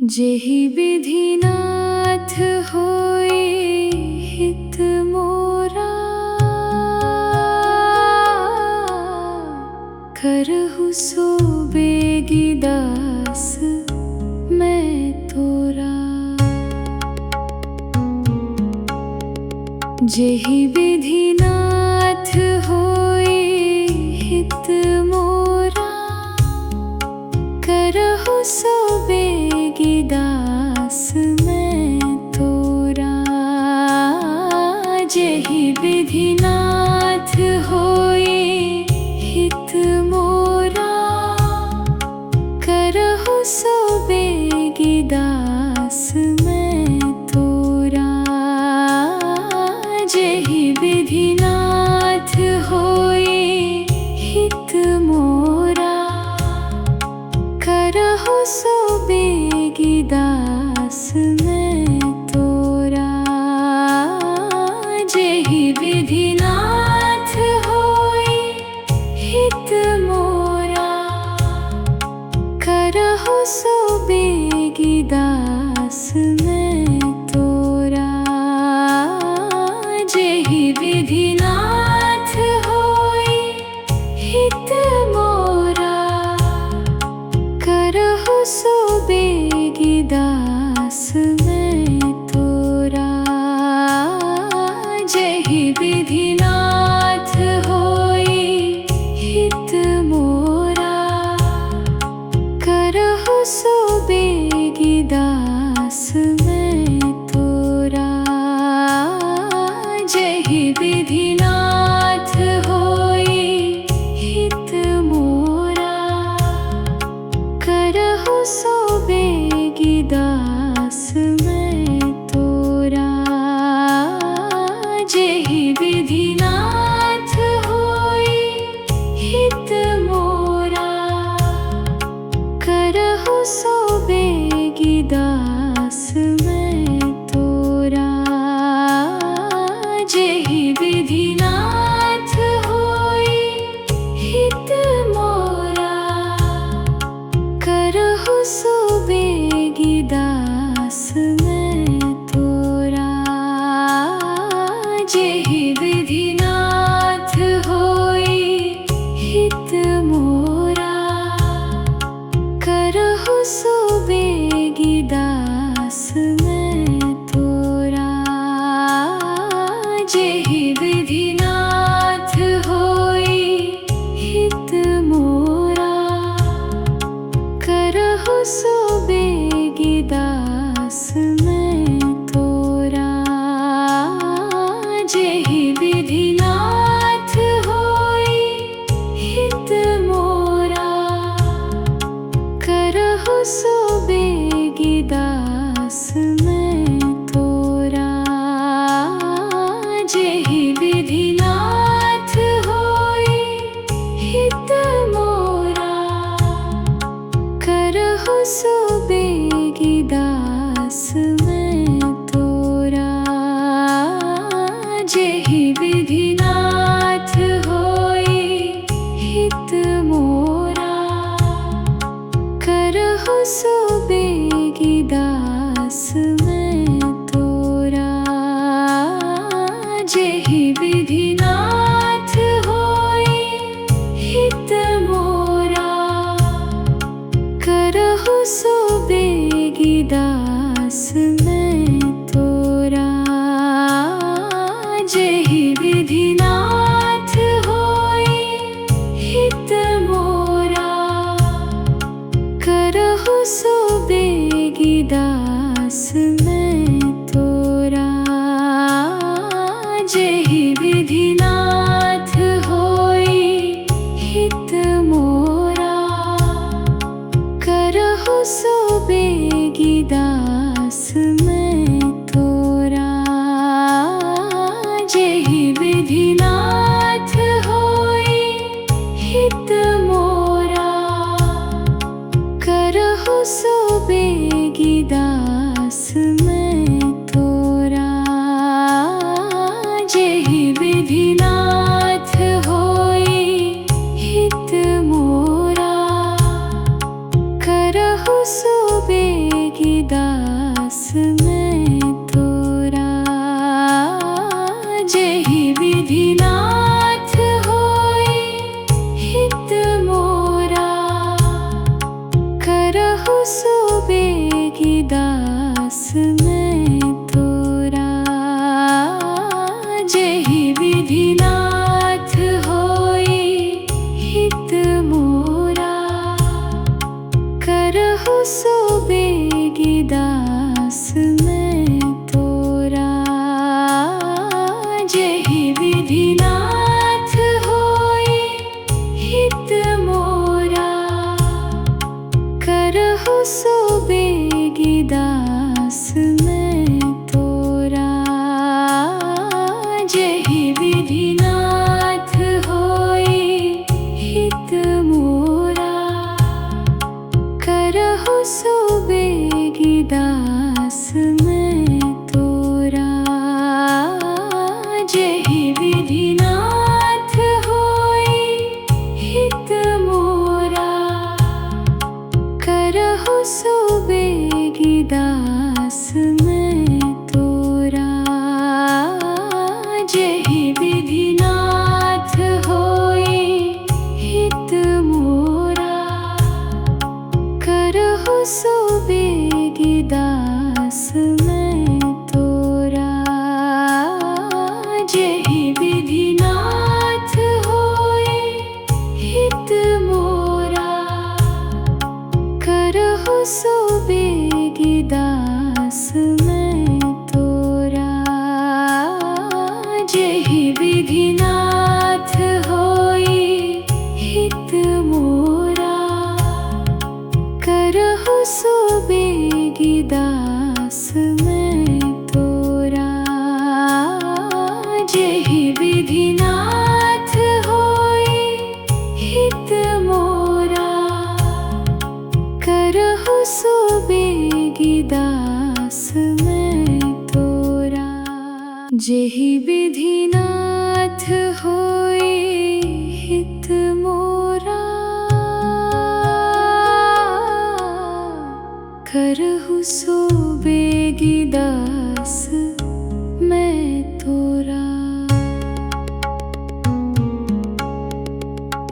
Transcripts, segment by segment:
जेहि विधिनाथ होए हित मोरा, करहु सो बेगी दास मैं तोरा। जेहि विधिनाथ होए हित मोरा, करहु सो बेगी दास मैं तोरा। जेहि विधिनाथ होए हित मोरा, करहु सो बेगी दास मैं तोरा। जेहि विधिनाथ होए हित मोरा, करहु सो बेगी दास मैं तोरा। जेहि विधिनाथ होए हित मोरा, करहु सो बेगी दास मैं तोरा। जेहि विधिनाथ होए हित मोरा, करहु सो बेगी दास मैं तोरा। जेहि विधिनाथ होए हित मोरा, करहु सो बेगी दास मैं तोरा। जेहि विधिनाथ होए हित मोरा, करहु सो बेगी दास मैं तोरा। जेहि विधिनाथ होए हित मोरा, करहु सो बेगी दास मैं तोरा। जेहि विधिनाथ होए हित मोरा, करहु सो बेगी दास मैं तोरा। जेहि विधिनाथ होए हित मोरा, करहु सो बेगी दास मैं तोरा। जेहि विधिनाथ होए हित मोरा, करहु सो बेगी दास मैं तोरा। जेहि विधिनाथ होए हित मोरा, करहु सो बेगी दास मैं तोरा। जेहि विधिनाथ होए हित मोरा, करहु सो बेगी दास मैं तोरा। जेहि विधिनाथ होए हित मोरा, करहु सो बेगी दास मैं तोरा। जेहि विधिनाथ होए हित मोरा, करहु सो बेगी दास मैं तोरा। जेहि विधिनाथ होए हित मोरा, करहु सो बेगी दास मैं तोरा। जेहि विधिनाथ होए हित मोरा, करहु सो बेगी दास मैं तोरा। जेहि विधिनाथ होए हित मोरा, करहु सो बेगी दास मैं तोरा। जेहि विधिनाथ होए हित मोरा, करहु सो बेगी दास मैं तोरा। जेहि विधिनाथ होई हित मोरा, करहु सो बेगी दास मैं तोरा। जेहि विधिनाथ होई हित मोरा, करहु सो बेगी दास मैं तोरा। जेहि विधिनाथ होई हित मोरा, करहु सो बेगी दास मैं तोरा। जेहि विधिनाथ होई हित मोरा, करहु सो बेगी दास मैं तोरा। जेहि विधिनाथ होई हित मोरा, करहु सो बेगी दास मैं तोरा। जेहि विधिनाथ होई हित मोरा, करहु सो बेगी दास मैं तोरा। जेहि विधिनाथ होई हित मोरा, करहु सो बेगी दास मैं तोरा। जेहि विधिनाथ होई हित मोरा, करहु सो बेगी दास मैं तोरा। जेहि विधिनाथ होई हित मोरा, करहु सो बेगी दास मैं तोरा। जेहि विधिनाथ होई हित मोरा, करहु सो बेगी दास मैं तोरा।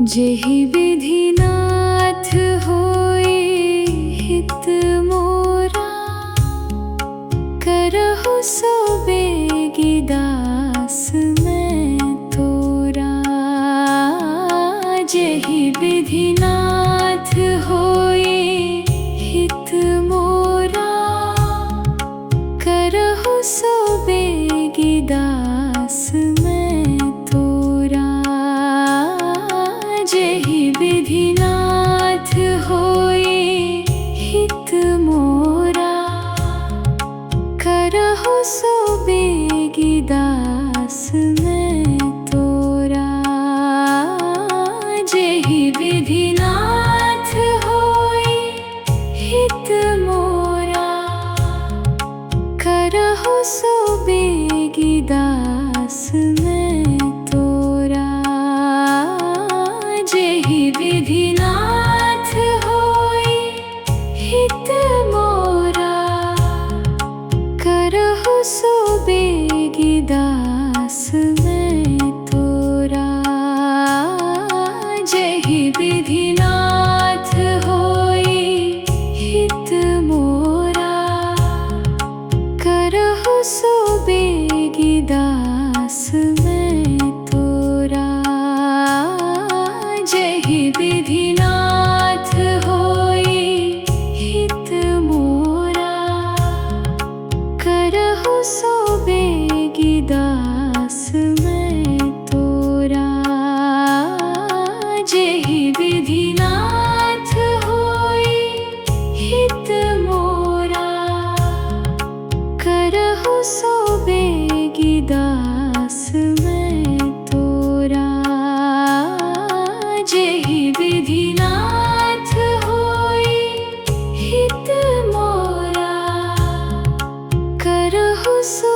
जेहि विधिनाथ होई हित मोरा, करहु सो बेगी दास मैं तोरा। जेहि विधिनाथ होई हित मोरा, करहु सो बेगी दास मैं तोरा। जेहि विधिनाथ होई हित मोरा, करहु सो बेगी दास मैं तोरा। जेहि विधिनाथ होई हित मोरा, करहु सो बेगी दास मैं तोरा। जेहि विधिनाथ होई हित मोरा, करहु सो बेगी दास मैं तोरा। जेहि विधिनाथ होई हित मोरा, करहु सो बेगी दास मैं तोरा। जेहि विधिनाथ होई हित मोरा, करहु सो बेगी दास मैं तोरा। जेहि विधिनाथ होई हित मोरा, करहु सो बेगी दास मैं तोरा। जेहि विधिनाथ होई हित मोरा, करहु सो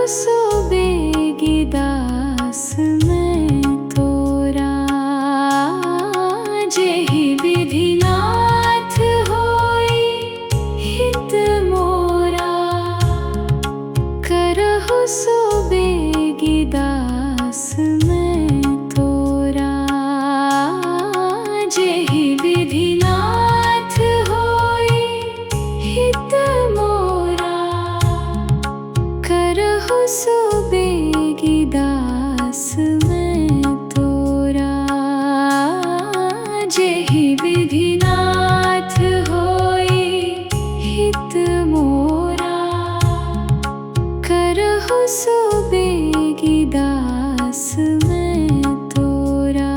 सो बेगी दास मैं तोरा। जेहि विधिनाथ होई हित मोरा, करहु सो बेगी दास मैं तोरा। जेहि विधिनाथ होई हित मोरा, करहु सो बेगी दास मैं तोरा। जेहि विधिनाथ होई हित मोरा, करहु सो बेगी दास मैं तोरा।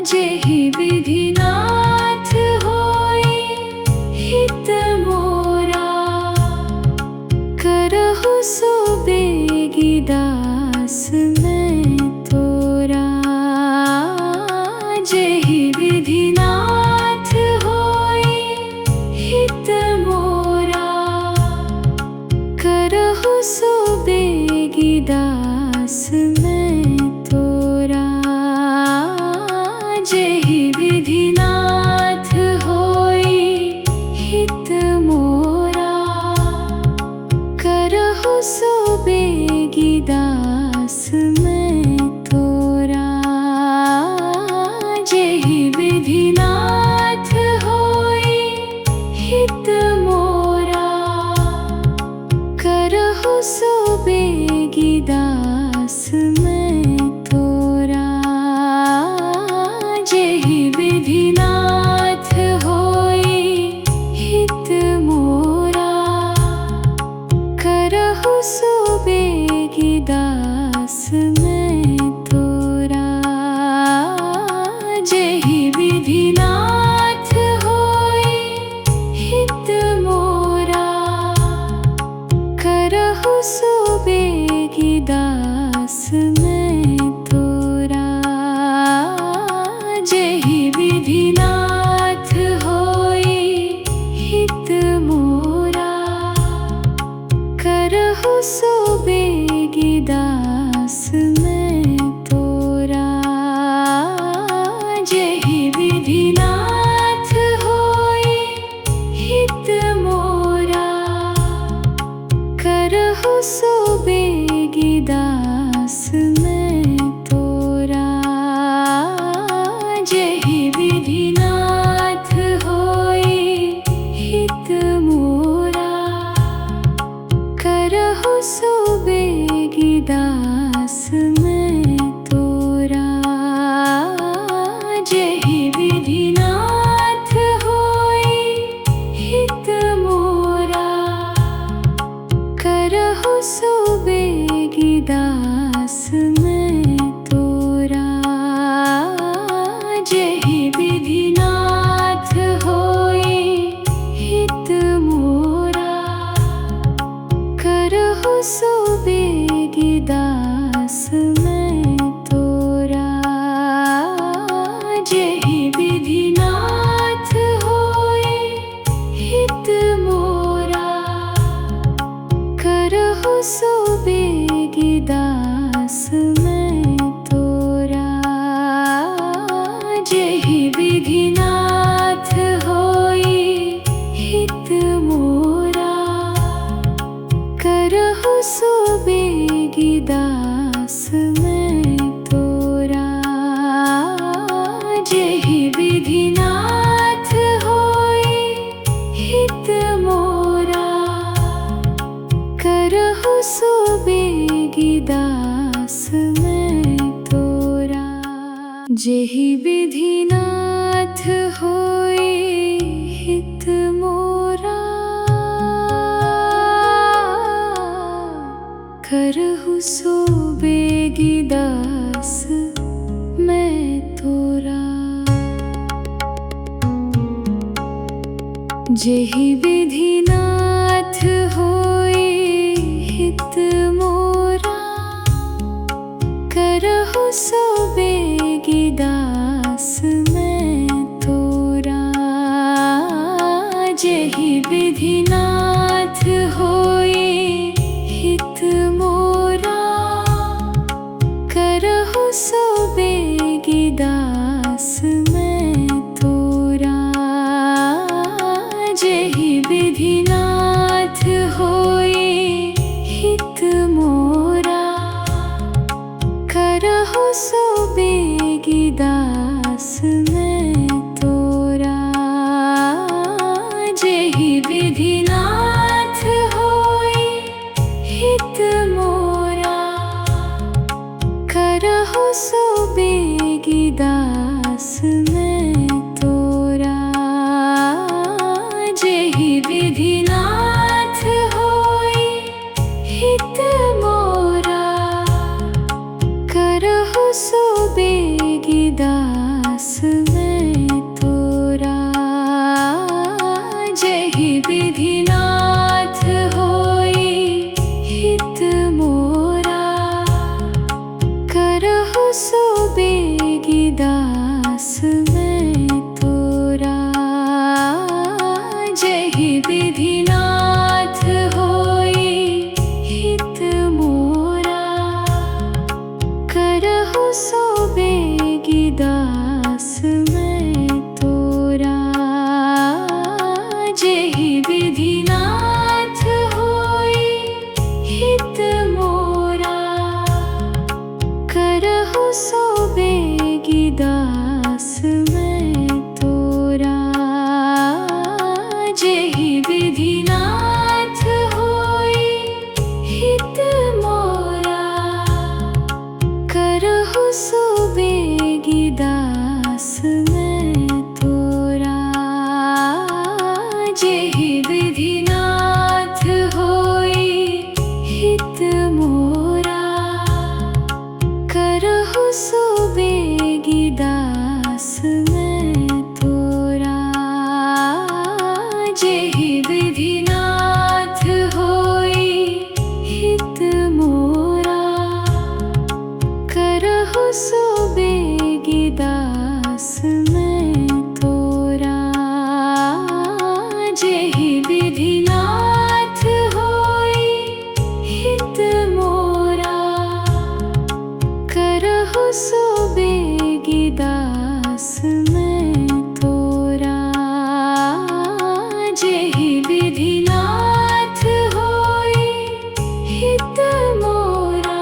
जेहि विधिनाथ होई हित मोरा, करहु सो बेगी दास मैं तोरा। जेहि विधिनाथ होई हित मोरा, करहु सो बेगी दास मैं तोरा। जेहि विधिनाथ होई हित मोरा, करहु सो बेगी दास मैं तोरा। जेहि विधिनाथ होई हित मोरा, करहु सो बेगी दास मैं तोरा। जेहि विधिनाथ होई हित मोरा, करहु सो बेगी दास मैं तोरा। जेहि विधिनाथ होई हित मोरा, करहु सो बेगी दास मैं तोरा। जेहि विधिनाथ होई हित मोरा, करहु सो बेगी दास मैं तोरा। जेहि विधिनाथ होई हित मोरा, करहु सो बेगी दास मैं तोरा। जेहि विधिनाथ होई हित मोरा, करहु सो बेगी दास मैं तोरा। जेहि विधिनाथ होई हित मोरा, करहु सो बेगी दास मैं तोरा। जेहि विधिनाथ होई हित मोरा, करहु सो बेगी दास मैं तोरा। जेहि विधिनाथ होई हित मोरा, करहु सो बेगी दास मैं तोरा। जेहि विधिनाथ होई हित मोरा, करहु सो बेगी दास मैं तोरा। जेहि विधिनाथ होई हित मोरा, करहु सो बेगी दास मैं तोरा। जेहि विधिनाथ होई हित मोरा, करहु सो बेगी दास मैं तोरा। जेहि विधिनाथ होई हित मोरा, करहु सो बेगी दास मैं तोरा। जेहि विधिनाथ होई विधिनाथ होई हित मोरा, करहु सो बेगी दास मैं तोरा। जहि विधिनाथ होई हित मोरा, करहु सो बेगी दास मैं तोरा। जहि विधिनाथ होई हित मोरा, करहु सो बेगी दास मैं तोरा। जहि विधिनाथ होई हित मोरा, करहु सो बेगी दास मैं तोरा। जहि विधिनाथ होई हित मोरा, करहु सो बेगी दास मैं तोरा। जहि विधिनाथ होई हित मोरा, करहु सो बेगी दास मैं तोरा। जहि विधिनाथ होई हित मोरा, करहु सो बेगी दास मैं तोरा। जहि विधिनाथ होई हित मोरा,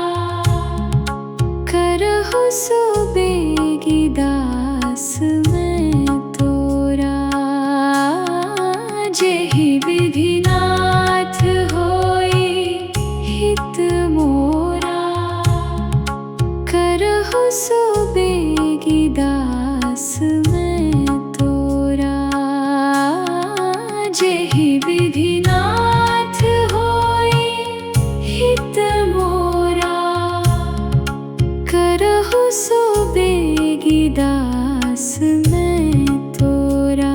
करहु सो बेगी दास मैं तोरा। जहि विधिनाथ होई हित मोरा, करहु सो बेगी दास मैं तोरा। जहि विधिनाथ होई हित मोरा, करहु सो बेगी दास मैं तोरा।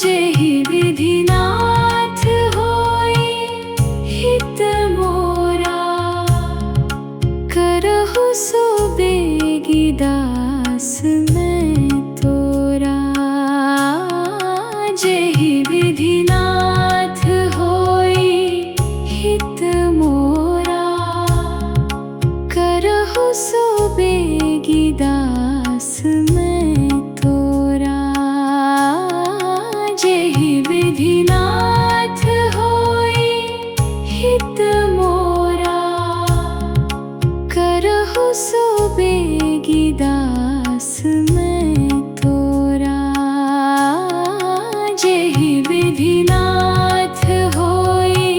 जहि विधिनाथ होई हित मोरा, करहु सो बेगी दास मैं तोरा। जहि विधिनाथ होई हित मोरा, करहु सो बेगी दास मैं तोरा। जहि विधिनाथ होई हित मोरा, करहु सो बेगी दास मैं तोरा। जहि विधिनाथ होई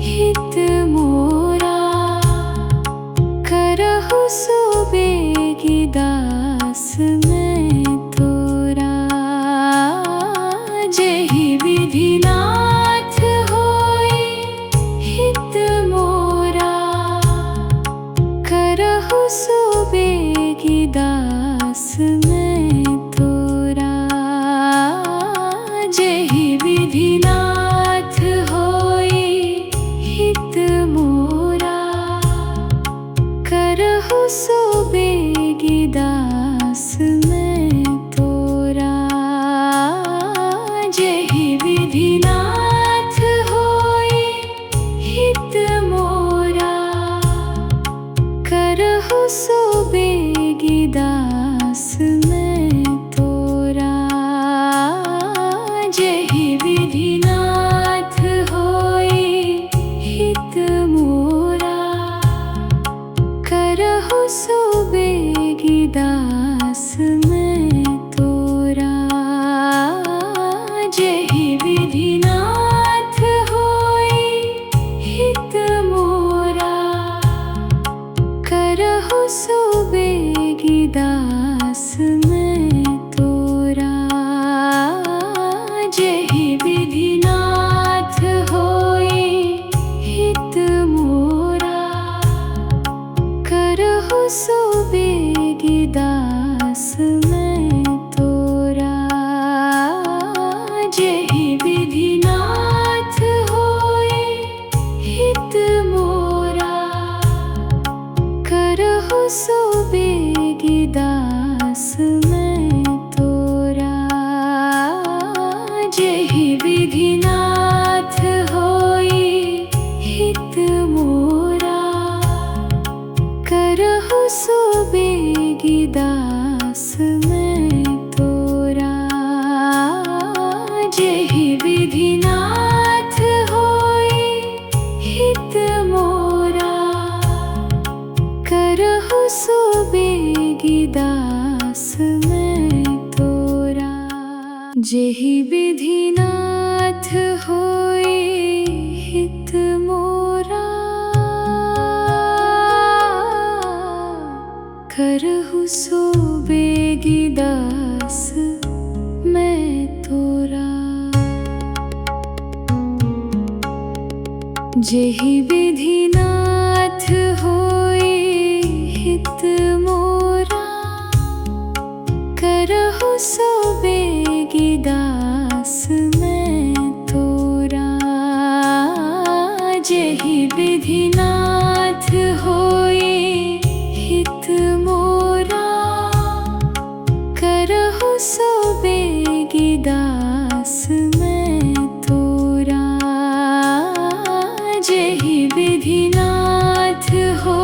हित मोरा, करहु सो बेगी दास मैं तोरा। जहि विधिनाथ होई हित मोरा, करहु सो बेगी दास मैं तोरा। जहि विधिनाथ होई हित मोरा, करहु सो बेगी दास मैं तोरा। जहि विधिनाथ होई हित मोरा, करहु सो बेगी दास मैं तोरा। जहि विधिनाथ होई हित मोरा, करहु सो बेगी दास मैं तोरा। जहि विधिनाथ होई हित मोरा, करहु सो बेगी दास मैं तोरा। जेहि विधि नाथ होए हित मोरा, करहु सो बेगी दास मैं तोरा। जेहि विधि नाथ होए हित मोरा, करहु सो बेगी दास मैं तोरा। जेहि विधि नाथ होए हित मोरा, करहु सो बेगी दास मैं तोरा। जेहि विधि नाथ हो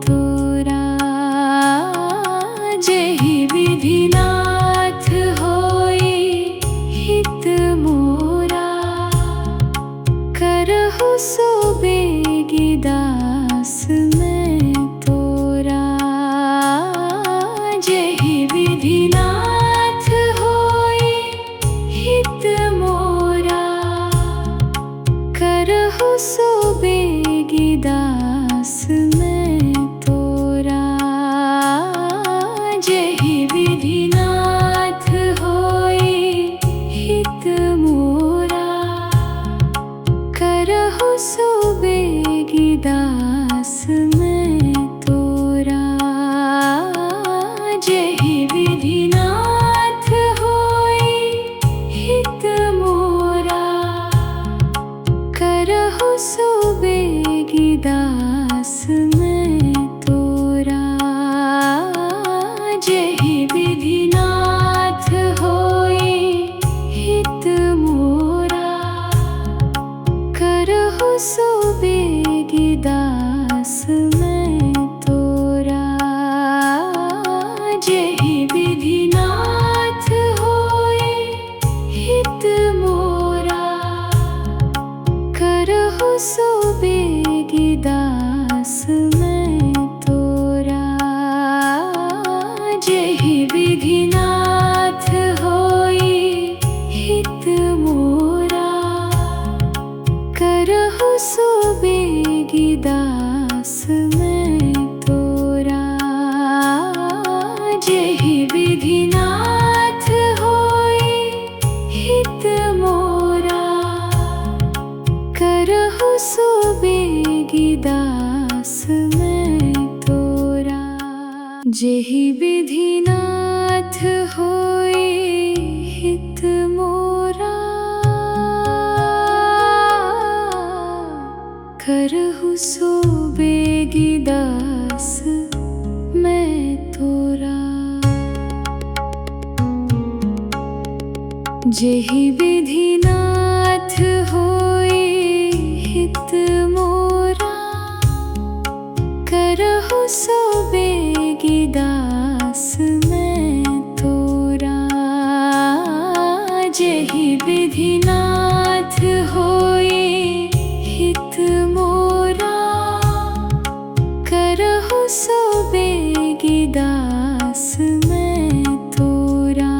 तोरा। जेहि विधिनाथ होई हित मोरा, करहु सो बेगी दास मैं तोरा। जेहि विधिनाथ होई हित मोरा, करहु सो बेगी दास मैं तोरा। जेहि विधिनाथ होई हित मोरा, करहु सो बेगी दास मैं तोरा। जेहि विधिनाथ होई हित मोरा, करहु सो बेगी दास मैं तोरा। जेहि विधिनाथ होई हित मोरा, करहु सो बेगी दास मैं तोरा। जेहि विधिनाथ होई हित मोरा, करहु सो बेगी दास मैं तोरा। जेहि विधिनाथ होई हित मोरा, करहु सो बेगी दास मैं तोरा। जेहि विधिनाथ होई हित मोरा, करहु सो बेगी दास मैं तोरा। जेहि विधिनाथ होई हित मोरा, करहु सो बेगी दास मैं तोरा। जेहि विधिनाथ होई हित मोरा, करहु सो बेगी दास मैं तोरा। जेहि विधिनाथ होई हित मोरा, करहु सो बेगी दास मैं तोरा।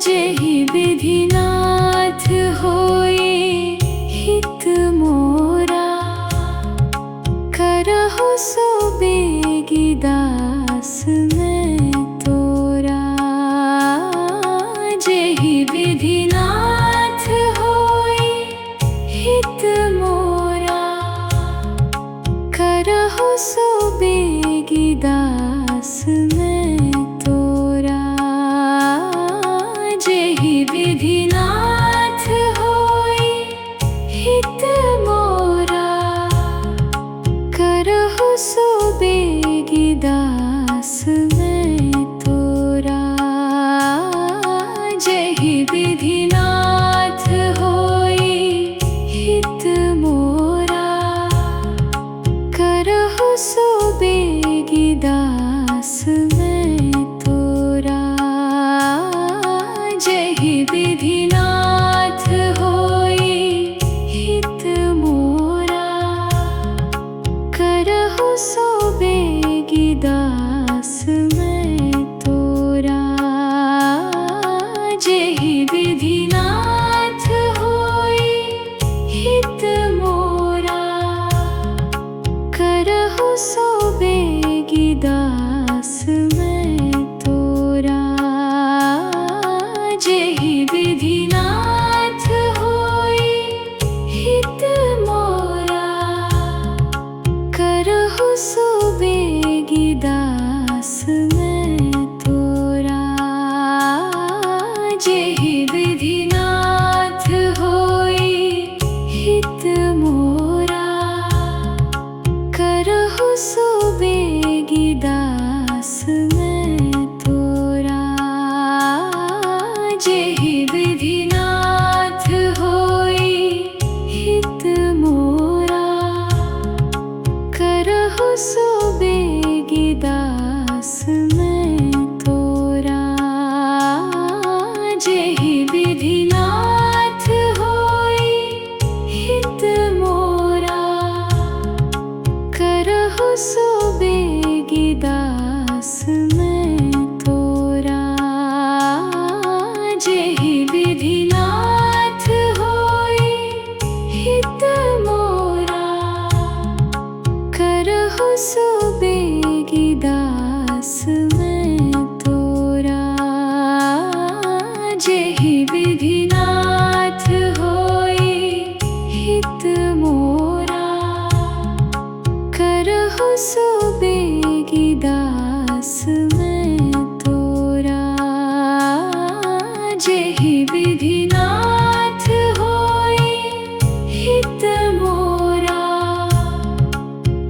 जेहि विधिनाथ होई हित मोरा, करहु सो बेगी दास मैं तोरा। जेहि विधिनाथ होई हित मोरा, करहु सो बेगी दास मैं तोरा। जेहि विधिनाथ होई हित मोरा, करहु सो बेगी दास मैं तोरा। जेहि विधिनाथ होई हित मोरा, करहु सो बेगी दास मैं तोरा। जेहि विधिनाथ होई हित मोरा, करहु सो बेगी दास मैं तोरा। जेहि विधिनाथ होई हित मोरा, करहु सो बेगी दास मैं तोरा। जेहि विधिनाथ होई हित मोरा, करहु सो बेगी दास मैं तोरा। जेहि विधिनाथ होई हित मोरा, करहु सो बेगी दास मैं तोरा। जेहि विधिनाथ होई हित मोरा, कर करहु सो बेगी दास मैं तोरा। जेहि विधि नाथ होई हित मोरा, करहु सो बेगी दास मैं तोरा। जेहि विधि नाथ होई हित मोरा, करहु सो बेगी दास मैं तोरा। जेहि विधि नाथ होई हित मोरा, करहु सो बेगी दास मैं तोरा। जेहि विधि नाथ होई हित मोरा,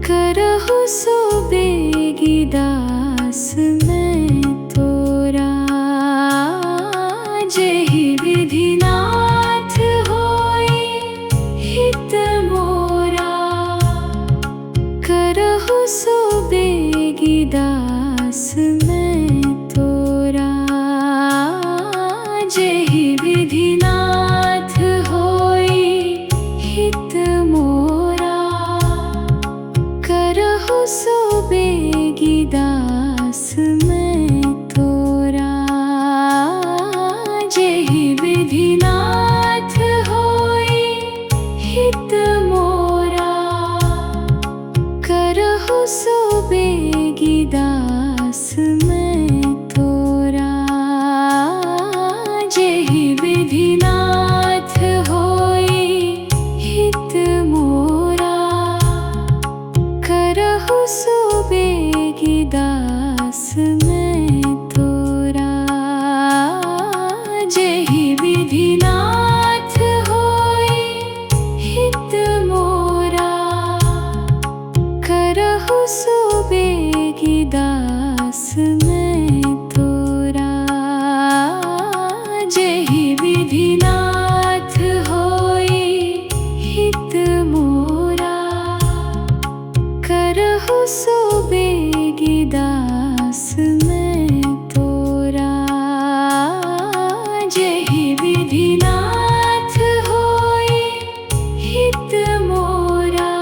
करहु सो बेगी दास मैं तोरा। जेहि विधि नाथ होई हित मोरा, करहु सो बेगी दास मैं तोरा। जेहि विधि नाथ होई हित मोरा, करहु सो बेगी दास मैं तोरा। जेहि विधि नाथ होई हित मोरा, करहु सो बेगी दास मैं तोरा। जेहि विधि नाथ होई हित मोरा, करहु सो बेगी दास मैं तोरा। जेहि विधि नाथ होई हित मोरा, करहु सो बेगी दास मैं तोरा। जेहि विधि नाथ होई हित मोरा, करहु सो बेगी दास मैं तोरा। जेहि विधि नाथ होई हित मोरा,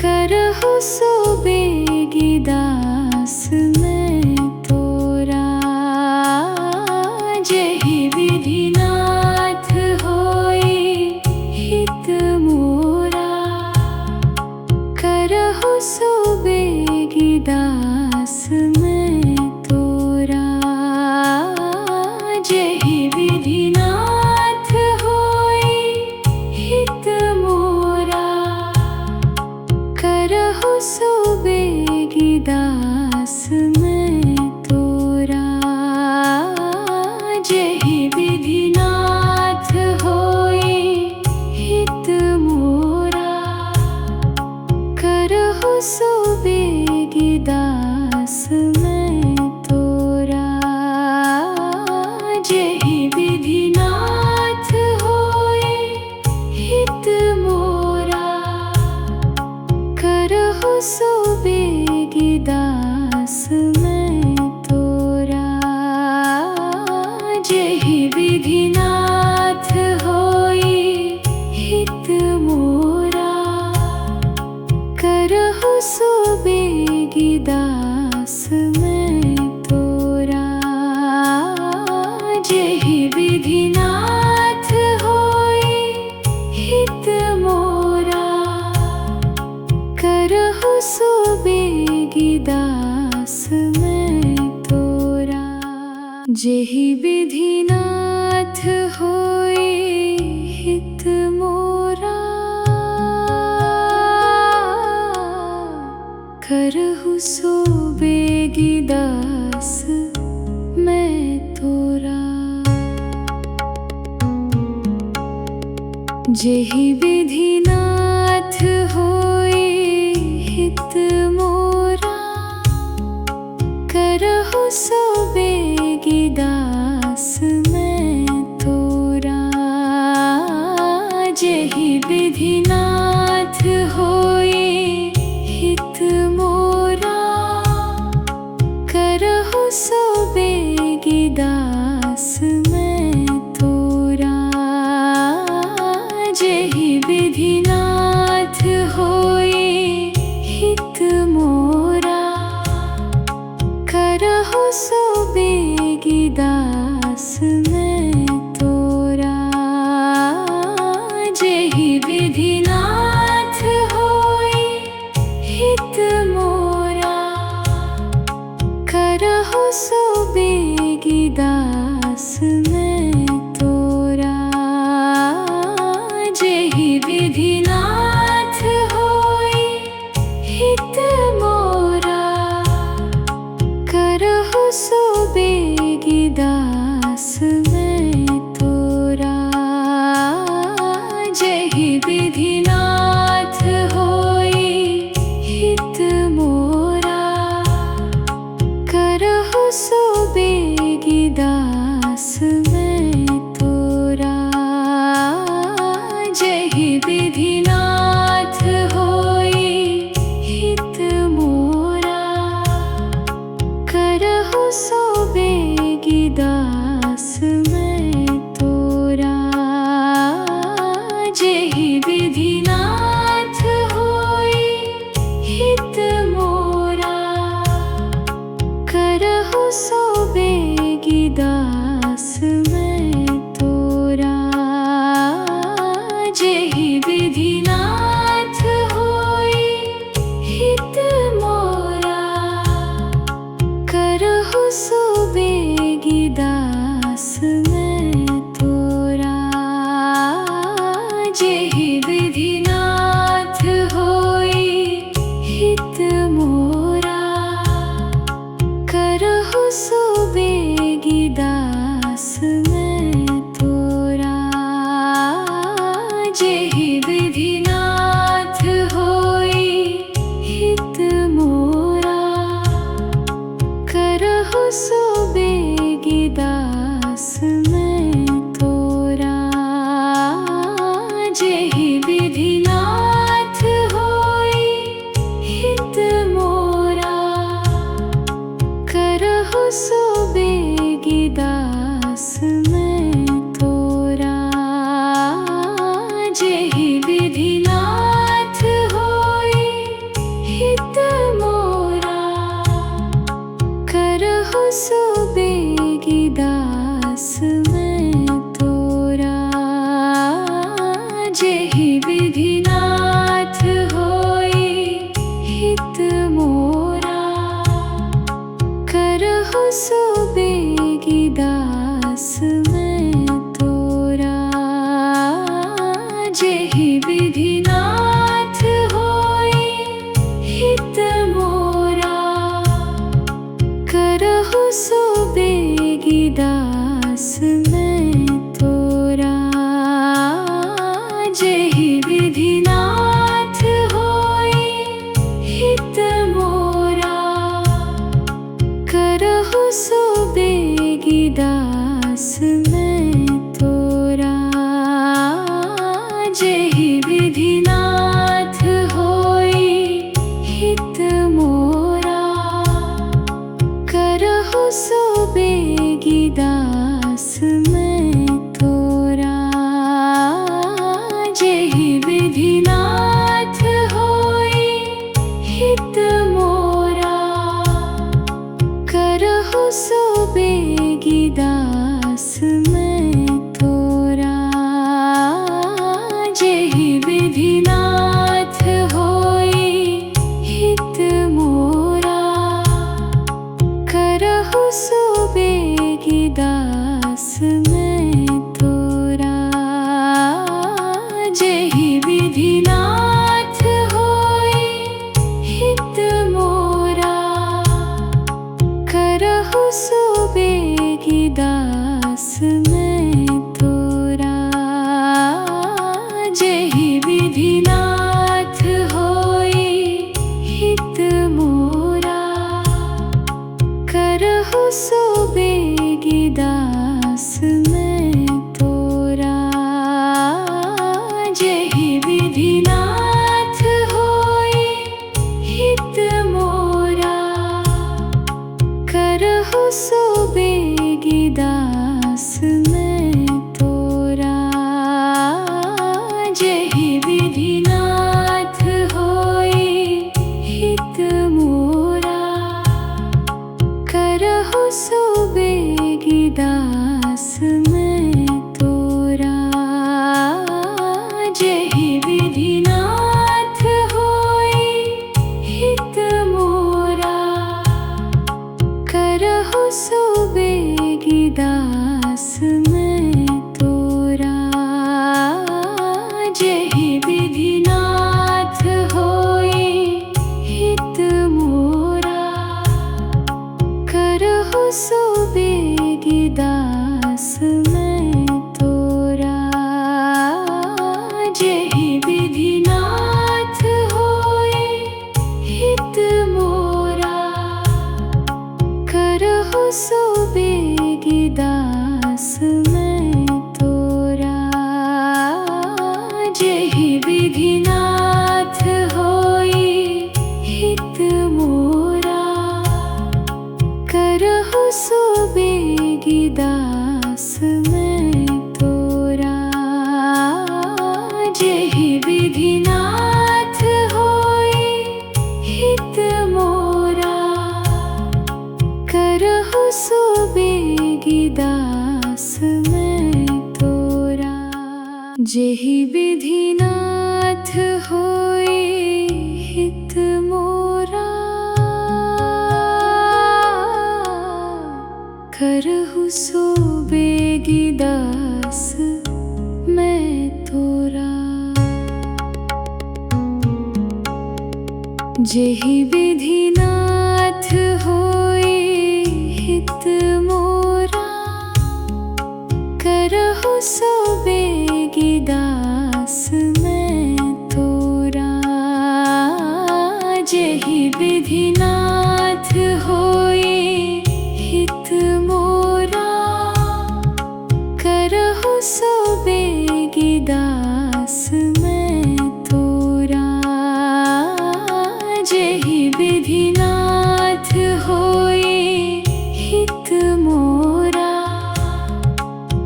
करहु सो बेगी दास मैं तोरा। जेहि विधि नाथ होई हित मोरा, करहु सो बेगी दास मैं तोरा। जेहि विधि नाथ होई हित मोरा, करहु सो बेगी दास मैं तोरा। जेहि विधि नाथ होई हित मोरा, करहु सो बेगी दास मैं तोरा। जेहि विधि नाथ होई हित मोरा, करहु सो बेगी दास मैं तोरा। जेहि विधि नाथ होई हित मोरा, करहु सो बेगी दास मैं तोरा। जेहि विधि नाथ होई हित मोरा, करहु सो बेगी दास मैं तोरा। जेहि विधि नाथ होई हित मोरा, करहु सो बेगी दास मैं तोरा। जेहि विधि नाथ होई हित मोरा, करहु सो बेगी दास मैं तोरा। जेहि विधि नाथ होई हित मोरा। करहु सो बेगी दास मैं तोरा। जेहि विधि नाथ होई हित मोरा। करहु सो बेगी दास मैं तोरा। जेहि विधि नाथ होई हित मोरा। करहु सो बेगी दास मैं तोरा। जेहि विधि नाथ होई हित मोरा। करहु सो बेगी दास मैं तोरा। जेहि विधि नाथ होई हित मोरा। करहु सो बेगी दास मैं तोरा। जेहि विधि नाथ होई हित मोरा। करहु सो बेगी दास मैं तोरा। जेहि विधि नाथ होई हित मोरा। करहु सो बेगी दास मैं तोरा। जेहि विधि नाथ होई हित मोरा। करहु सो बेगी दास मैं तोरा। जेहि विधि नाथ होई हित मोरा। करहु सो बेगी दास मैं तोरा। जेहि विधि नाथ होई हित मोरा। करहु सो बेगी दास मैं तोरा। जेहि विधि नाथ होई हित मोरा। करहु सो बेगी दास मैं तोरा। जेहि विधि नाथ होई हित मोरा। करहु सो बेगी दास मैं तोरा। जेहि विधि नाथ होई हित मोरा। करहु सो बेगी दास मैं तोरा। जेहि विधि नाथ होई हित मोरा। करहु सो बेगी दास मैं तोरा। जेहि विधि नाथ होई हित मोरा। करहु सो बेगी दास मैं तोरा। जेहि विधि नाथ होई हित मोरा। करहु सो बेगी दास मैं तोरा। जेहि विधि नाथ होई हित मोरा। करहु सो बेगी दास मैं तोरा। जेहि विधि नाथ होई हित मोरा। करहु सो बेगी दास मैं तोरा। जेहि विधि नाथ होई हित मोरा। करहु सो बेगी दास मैं तोरा। जेहि विधि नाथ होई हित मोरा। करहु सो बेगी दास मैं तोरा। जेहि विधि नाथ होई हित दास मैं तोरा। जेहि विधि नाथ होए हित मोरा, करहु सो बेगी दास मैं तोरा। जेहि विधि नाथ होए हित मोरा, करहु सो बेगी दास मैं तोरा। जेहि विधि नाथ होए हित मोरा, करहु सो बेगी दास मैं तोरा। जेहि विधि नाथ होए हित मोरा, करहु सो बेगी दास मैं तोरा। जेहि विधि नाथ होए हित मोरा, करहु सो बेगी दास मैं तोरा। जेहि विधि नाथ होए हित मोरा, करहु सो बेगी दास मैं तोरा। जेहि विधि नाथ होए हित मोरा, करहु सो बेगी दास मैं तोरा। जेहि विधि नाथ होए हित मोरा,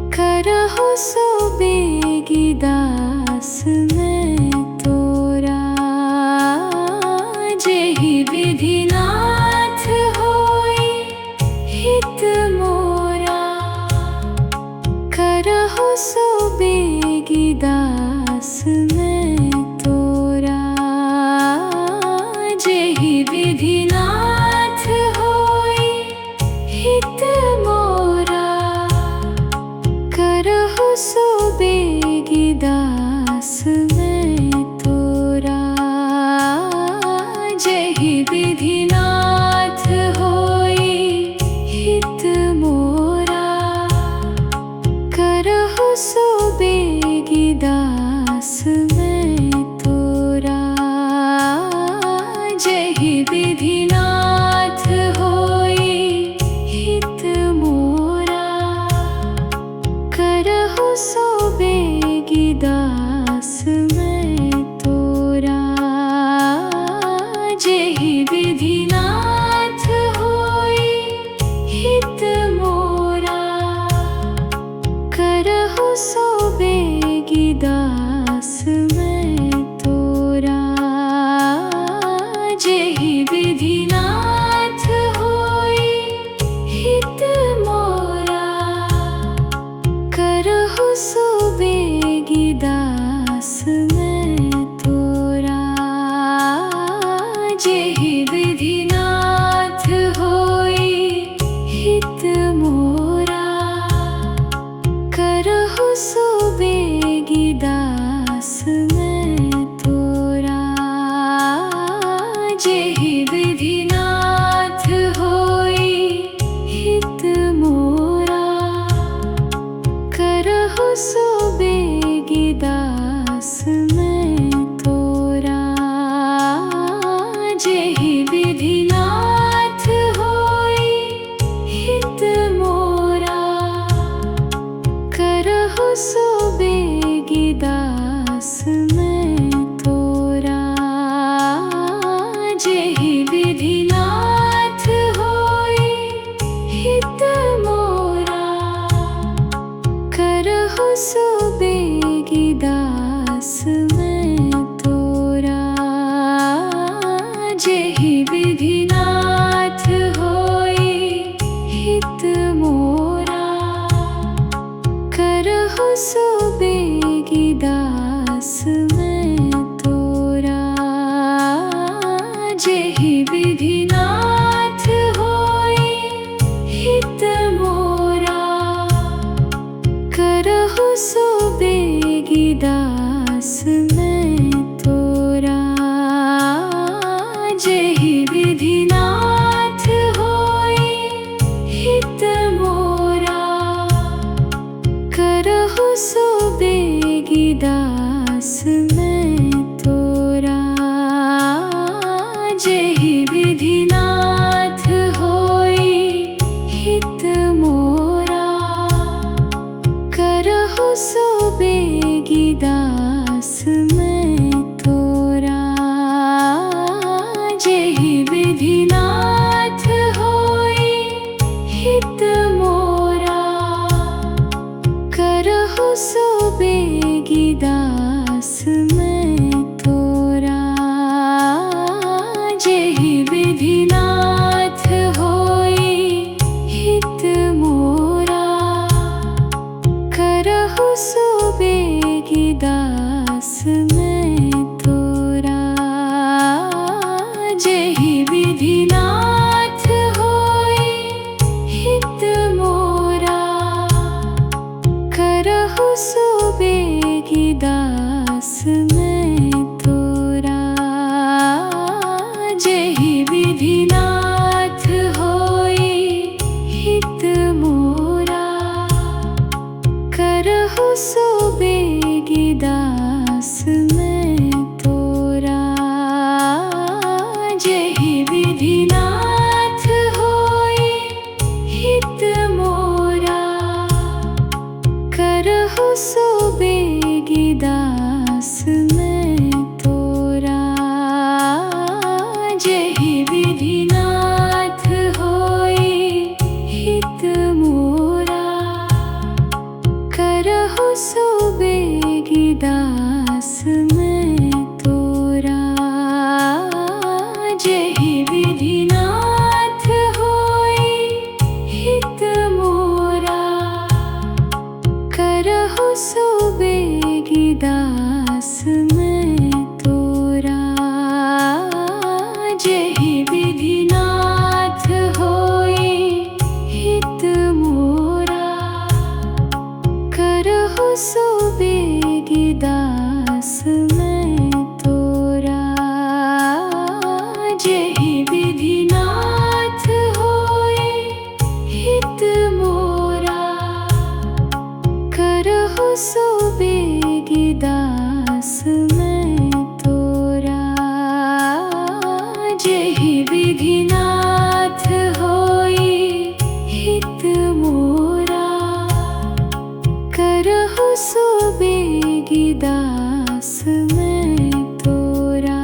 करहु सो बेगी दास मैं तोरा। जेहि विधि नाथ होए हित मोरा, करहु सो बेगी दास मैं तोरा। जेहि विधि नाथ होए हित मोरा, करहु सो बेगी दास मैं तोरा। जेहि विधि नाथ होए हित मोरा, करहु सो बेगी दास मैं तोरा। जेहि विधि नाथ होए हित मोरा, करहु सो बेगी दास मैं तोरा। जेहि विधि नाथ होए हित मोरा, करहु सो बेगी दास मैं तोरा। जेहि विधि नाथ होए हित मोरा, करहु सो बेगी दास मैं तोरा। जेहि विधि नाथ होए हित मोरा, करहु सो बेगी दास मैं तोरा। जेहि विधि नाथ होए हित मोरा, करहु सो बेगी दास मैं तोरा। जेहि विधि नाथ होए हित मोरा, करहु सो बेगी दास मैं तोरा। जेहि विधि नाथ होए हित मोरा, करहु सो बेगी दास मैं तोरा। जेहि विधि नाथ होए हित मोरा, करहु सो बेगी दास मैं तोरा। जेहि विधि नाथ होए हित मोरा, जेहि विधिनाथ होई हित मोरा, करहु सो बेगी दास मैं तोरा। जेहि विधिनाथ होई हित मोरा, करहु सो बेगी दास मैं तोरा। जेहि विधिनाथ होई हित मोरा, करहु सो बेगी दास मैं तोरा। जेहि विधिनाथ होई हित मोरा, करहु सो बेगी दास मैं तोरा। जेहि विधिनाथ होई हित मोरा, करहु सो बेगी दास मैं तोरा। जेहि विधिनाथ होई हित मोरा, करहु सो बेगी दास मैं तोरा। जेहि विधिनाथ होई हित मोरा, करहु सो बेगी दास मैं तोरा। जेहि विधिनाथ होई हित मोरा, करहु सो बेगी दास मैं तोरा। जेहि विधिनाथ होई हित मोरा, करहु सो बेगी दास मैं तोरा। जेहि विधिनाथ होई हित मोरा, करहु सो बेगी दास मैं तोरा।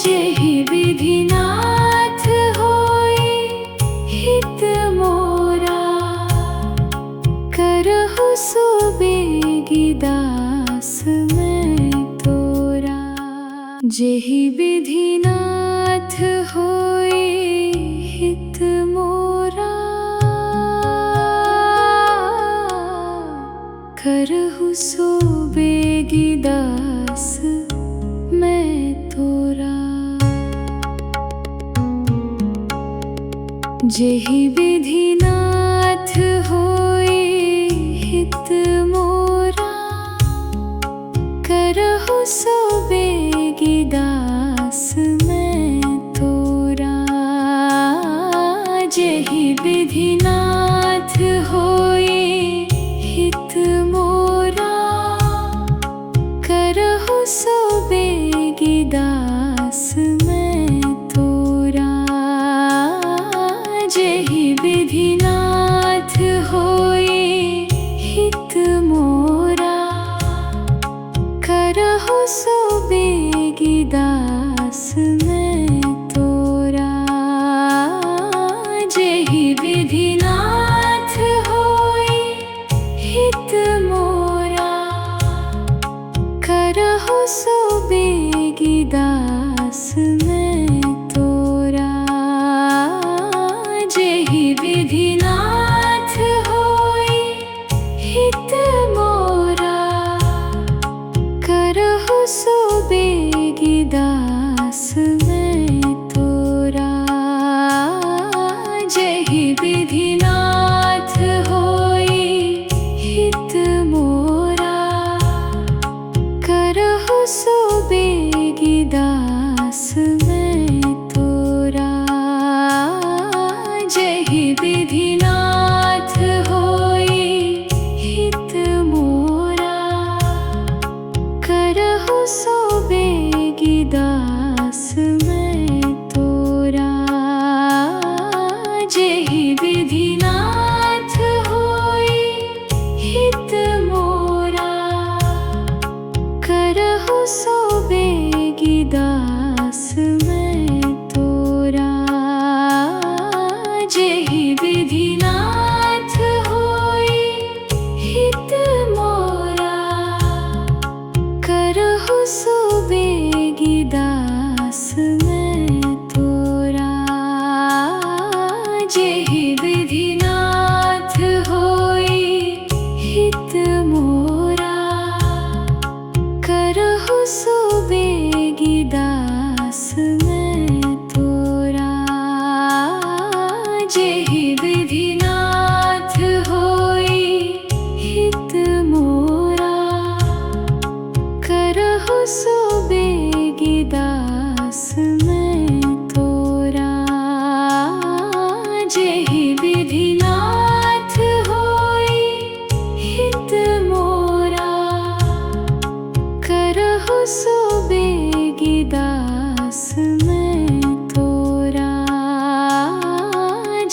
जेहि विधिनाथ होई हित मोरा, करहु सो बेगी दास मैं तोरा। जेहि विधिनाथ होई हित मोरा, करहु सो बेगी दास मैं तोरा। जेहि विधिनाथ होई हित मोरा, करहु सो बेगी दास मैं तोरा। जेहि विधिनाथ होई हित मोरा, करहु सो बेगी दास मैं तोरा। जेहि विधिनाथ होई हित मोरा, करहु सो बेगी दास जेहि विधिनाथ होई हित मोरा, करहु सो बेगी दास मैं तोरा। जेहि विधिनाथ होई हित मोरा, करहु सो बेगी दास मैं तोरा। जेहि विधिनाथ होई हित मोरा, करहु सो बेगी दास मैं तोरा।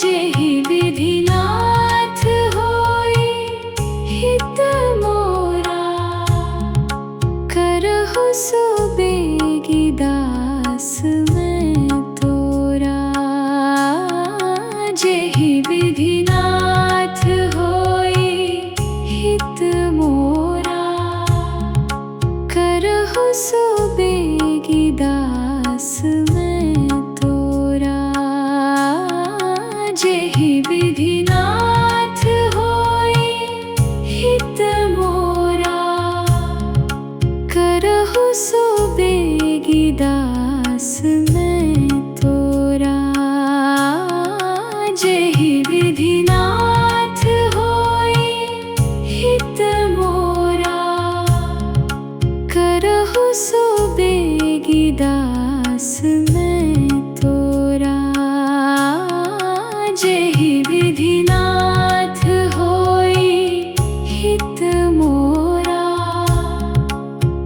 जेहि विधिनाथ होई हित मोरा, करहु सो बेगी दास मैं तोरा। जेहि विधिनाथ होई हित मोरा, करहु सो बेगी दास मैं तोरा। जेहि विधिनाथ होई हित मोरा, करहु सो बेगी दास मैं तोरा। जेहि विधिनाथ होई हित मोरा, करहु सो बेगी दास मैं तोरा। जेहि विधिनाथ होई हित मोरा,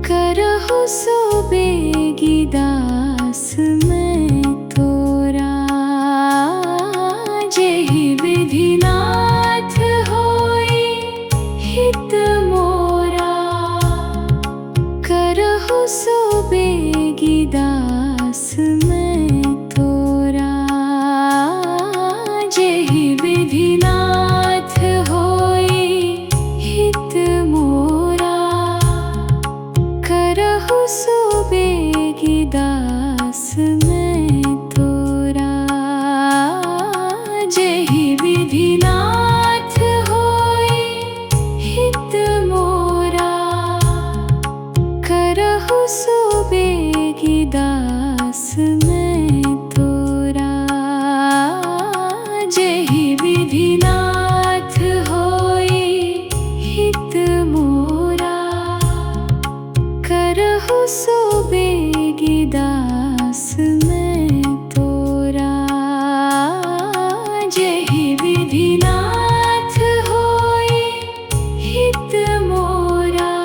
करहु सो बेगी दास मैं तोरा। जेहि विधिनाथ होई हित मोरा, करहु सो बेगी दास मैं तोरा। जेहि विधिनाथ होई हित मोरा, करहु सो बेगी दास मैं तोरा। जेहि विधिनाथ होई हित मोरा, करहु सो बेगी दास मैं तोरा। जेहि विधिनाथ होई हित मोरा, करहु सो बेगी दास मैं तोरा। जेहि विधिनाथ होई हित मोरा,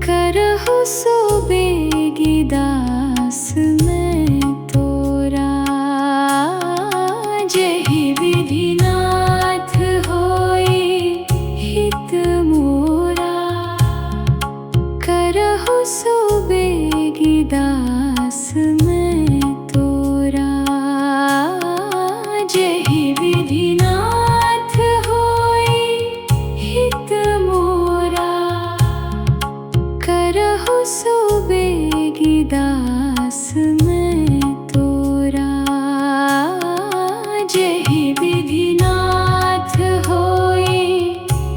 करहु सो बेगी दास मैं तोरा। जेहि विधिनाथ होई हित मोरा, करहु सो बेगी दास मैं तोरा। जेहि विधिनाथ होई हित मोरा, करहु सो बेगी दास मैं तोरा। जेहि विधिनाथ होई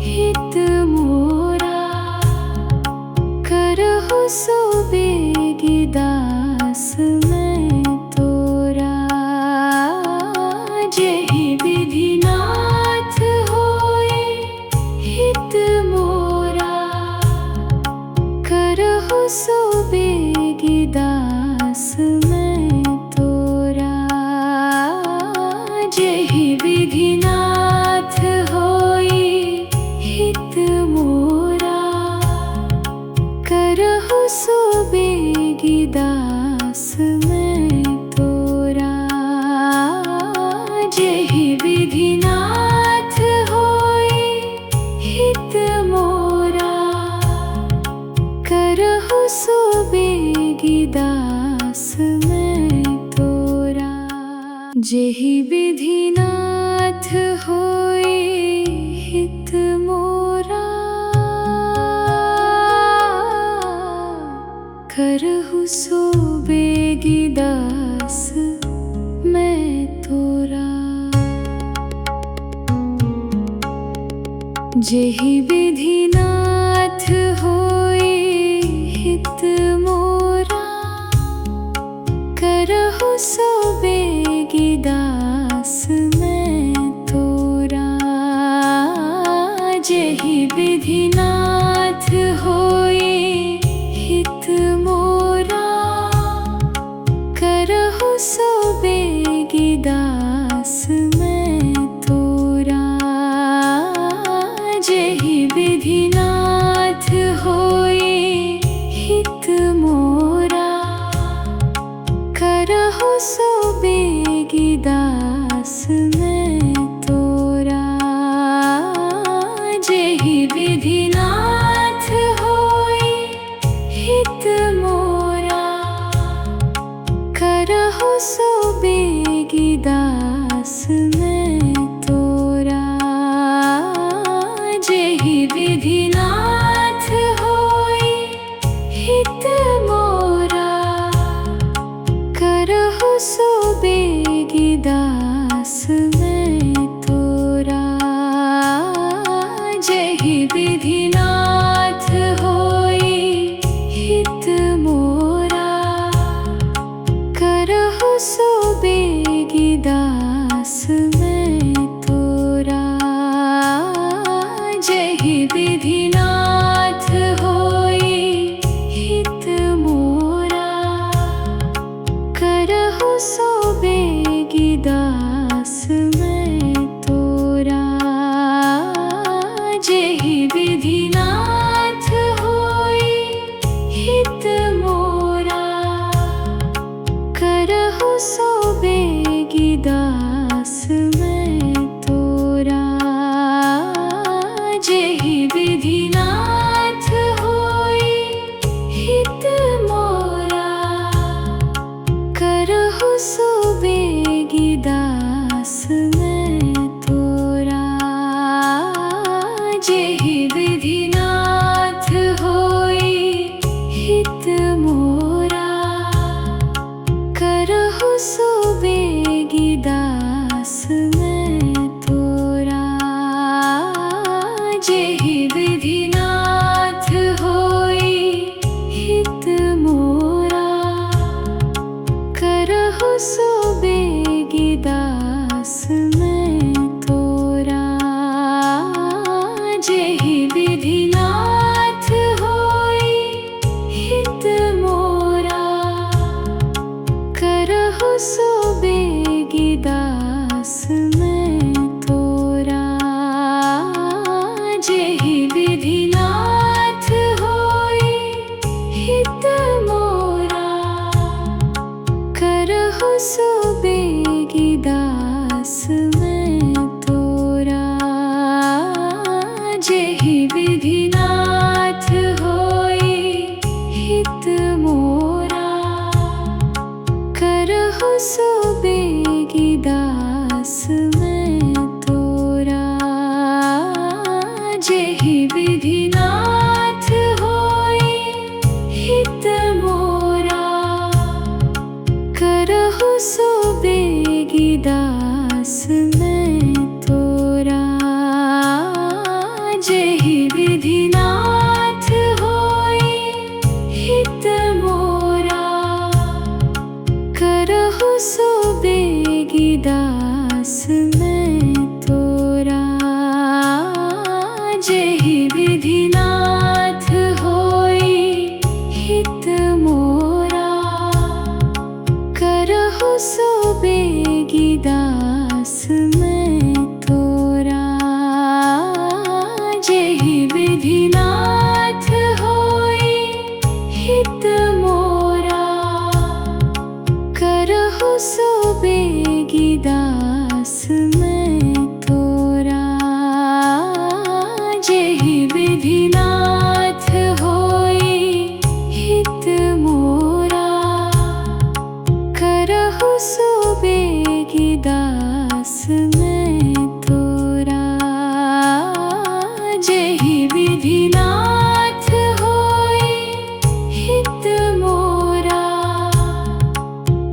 हित मोरा, करहु सो बेगी दास मैं तोरा। जेहि विधिनाथ होई हित मोरा, करहु सो बेगी दास मैं तोरा। जेहि विधिनाथ होई हित मोरा, करहु सो बेगी दास मैं तोरा। जेहि विधिनाथ होई हित मोरा, करहु सो बेगी दास मैं तोरा। जेहि विधिनाथ होई हित मोरा, करहु सो बेगी दास मैं तोरा। जेहि विधिनाथ होए हित मोरा, करहु सो बेगी दास मैं तोरा। जेहि विधिनाथ होए हित मोरा, करहु सो बेगी दास मैं तोरा। जेहि विधिनाथ होए हित मोरा, करहु सो बेगी दास मैं तोरा। जेहि विधिनाथ होए हित मोरा, करहु सो बेगी दास मैं तोरा। जेहि विधिनाथ होए हित मोरा, करहु सो बेगी दास मैं तोरा। जेहि विधिनाथ होए हित मोरा, करहु सो बेगी दास मैं तोरा। जेहि विधिनाथ होए हित मोरा, करहु सो बेगी दास मैं तोरा। जेहि विधिनाथ होए हित मोरा, करहु सो बेगी दास मैं तोरा। जेहि विधिनाथ होए हित मोरा, करहु सो बेगी दास मैं तोरा। जेहि विधिनाथ होए हित मोरा, करहु सो बेगी दास मैं तोरा। जेहि विधिनाथ होए हित मोरा, करहु सो बेगी दास मैं तोरा। जेहि विधिनाथ होए हित मोरा, करहु सो बेगी दास मैं तोरा। जेहि विधिनाथ होए हित मोरा, करहु सो बेगी दास मैं तोरा। जेहि विधिनाथ होए हित मोरा, करहु सो बेगी दास मैं तोरा। जेहि विधिनाथ होए हित मोरा, करहु सो बेगी दास मैं तोरा। जेहि विधिनाथ होए हित मोरा, करहु सो बेगी दास मैं तोरा। जेहि विधिनाथ होए हित मोरा, करहु सो बेगी दास मैं तोरा। जेहि विधिनाथ होए हित मोरा, करहु सो बेगी दास मैं तोरा। जेहि विधिनाथ होए हित मोरा, करहु सो बेगी दास मैं तोरा। जेहि विधिनाथ होए हित मोरा,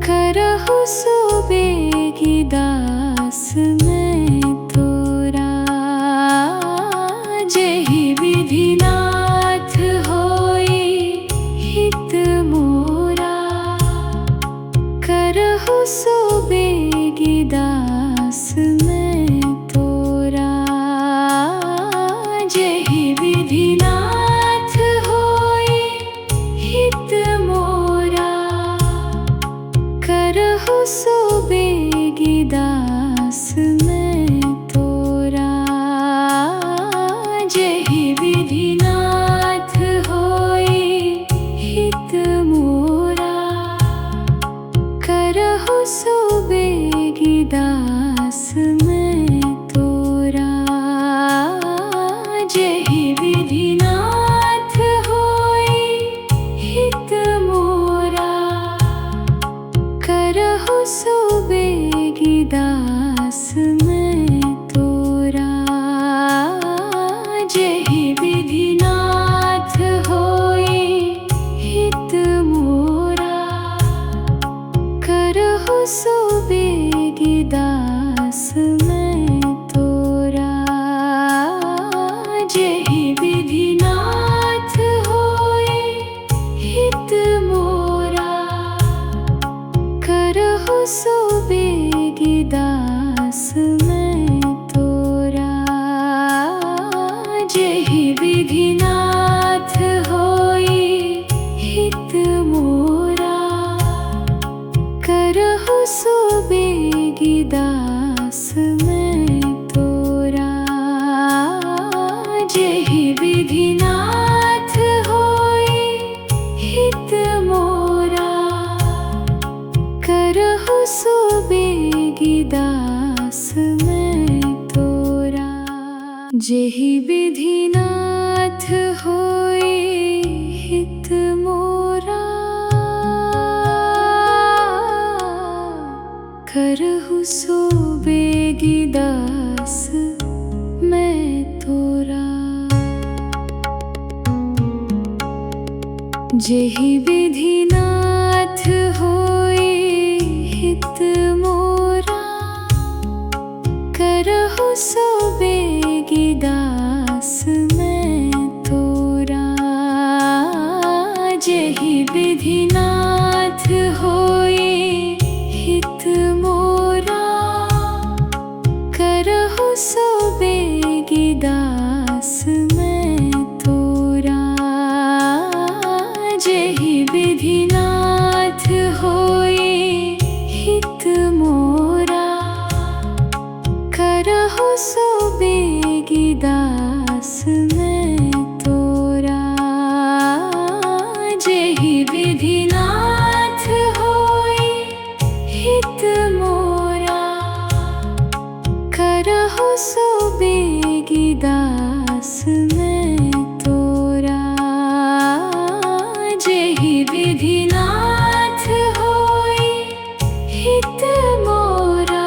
करहु सो बेगी दास मैं तोरा। करहु सो बेगी दास मैं तोरा। जेहि विधि नाथ होई हित मोरा, करहु सो बेगी दास मैं तोरा। जेहि विधि नाथ होई हित मोरा, करहु सो बेगी दास मैं तोरा। जेहि विधि नाथ होई हित मोरा, करहु सो बेगी दास मैं तोरा। जेहि विधि नाथ होई हित मोरा, करहु सो बेगी दास मैं तोरा। जेहि विधि नाथ होई हित मोरा, करहु सो बेगी दास मैं तोरा। जेहि विधि नाथ होई हित मोरा, करहु सो बेगी दास मैं तोरा। जेहि विधि नाथ होई हित मोरा, करहु सो बेगी दास मैं तोरा। जेहि विधि नाथ होई हित मोरा, करहु सो बेगी दास मैं तोरा। जेहि विधि नाथ होई हित मोरा, करहु सो बेगी दास मैं तोरा। जेहि विधि नाथ होई हित मोरा, करहु सो बेगी दास मैं तोरा। जेहि विधि नाथ होई हित मोरा, करहु सो बेगी दास मैं तोरा। जेहि विधि नाथ होई हित मोरा, करहु सो बेगी दास मैं तोरा। जेहि विधि नाथ होई हित मोरा,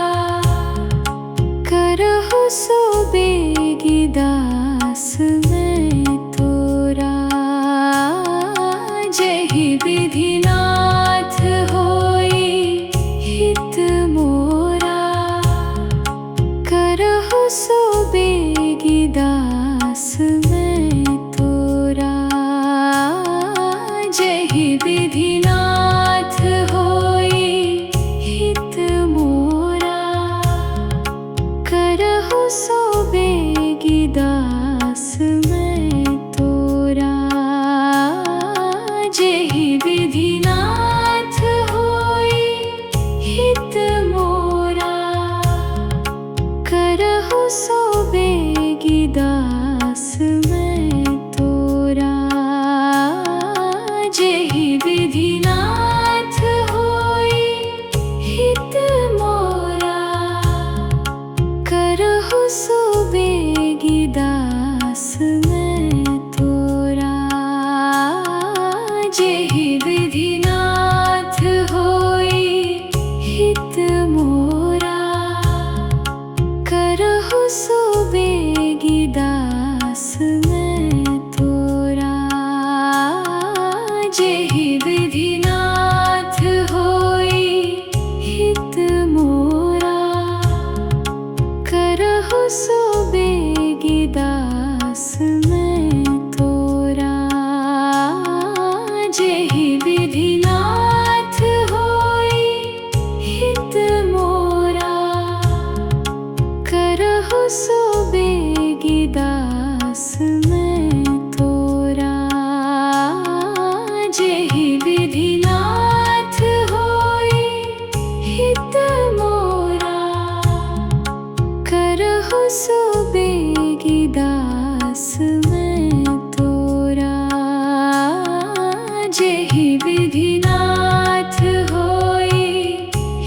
करहु सो बेगी दास मैं तोरा। जेहि विधि नाथ होई हित मोरा, करहु सो बेगी दास मैं तोरा। जेहि विधि नाथ होई हित मोरा, करहु सो बेगी दास मैं तोरा। जेहि विधि नाथ होई हित मोरा, करहु सो बेगी दास मैं तोरा। जेहि विधि नाथ होई हित मोरा, करहु सो बेगी दास मैं तोरा। जेहि विधि नाथ होई हित मोरा, करहु सो सो बेगी दास मैं तोरा। जेहि विधि नाथ होई हित मोरा, करहु सो बेगी दास मैं तोरा। जेहि विधि नाथ होई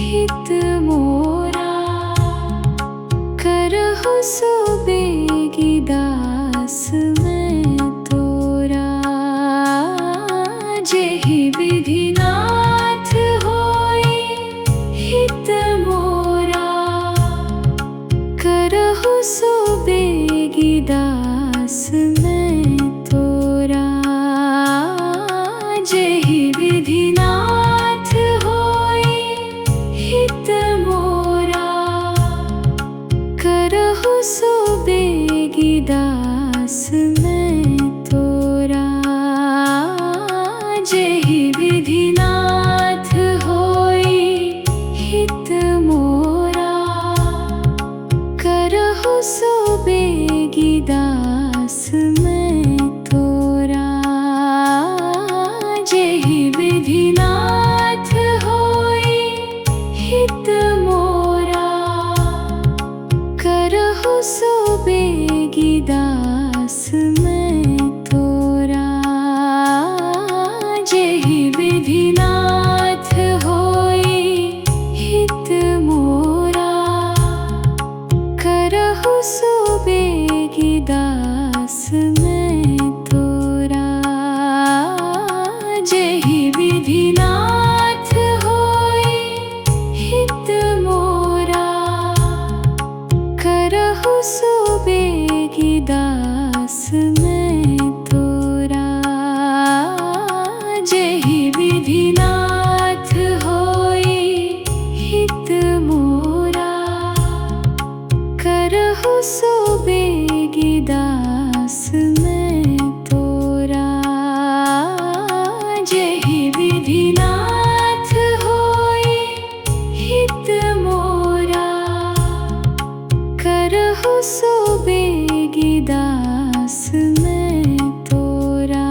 हित मोरा, करहु सो बेगी दास मैं तोरा। जेहि विधि नाथ होई हित मोरा, करहु सो बेगी दास मैं तोरा। जेहि विधि नाथ होई हित मोरा, करहु सो बेगी दास मैं तोरा। जेहि विधि नाथ होई हित मोरा, करहु सो बेगी दास मैं तोरा। जेहि विधि नाथ होई हित मोरा, करहु सो बेगी दास मैं तोरा। जेहि विधि नाथ होई हित मोरा, करहु सो बेगी दास मैं तोरा। जेहि विधि नाथ होई हित मोरा, करहु सो बेगी दास मैं तोरा। जेहि विधि नाथ होई हित मोरा, करहु सो बेगी दास मैं तोरा। जेहि विधि नाथ होई हित मोरा, करहु सो बेगी दास मैं तोरा।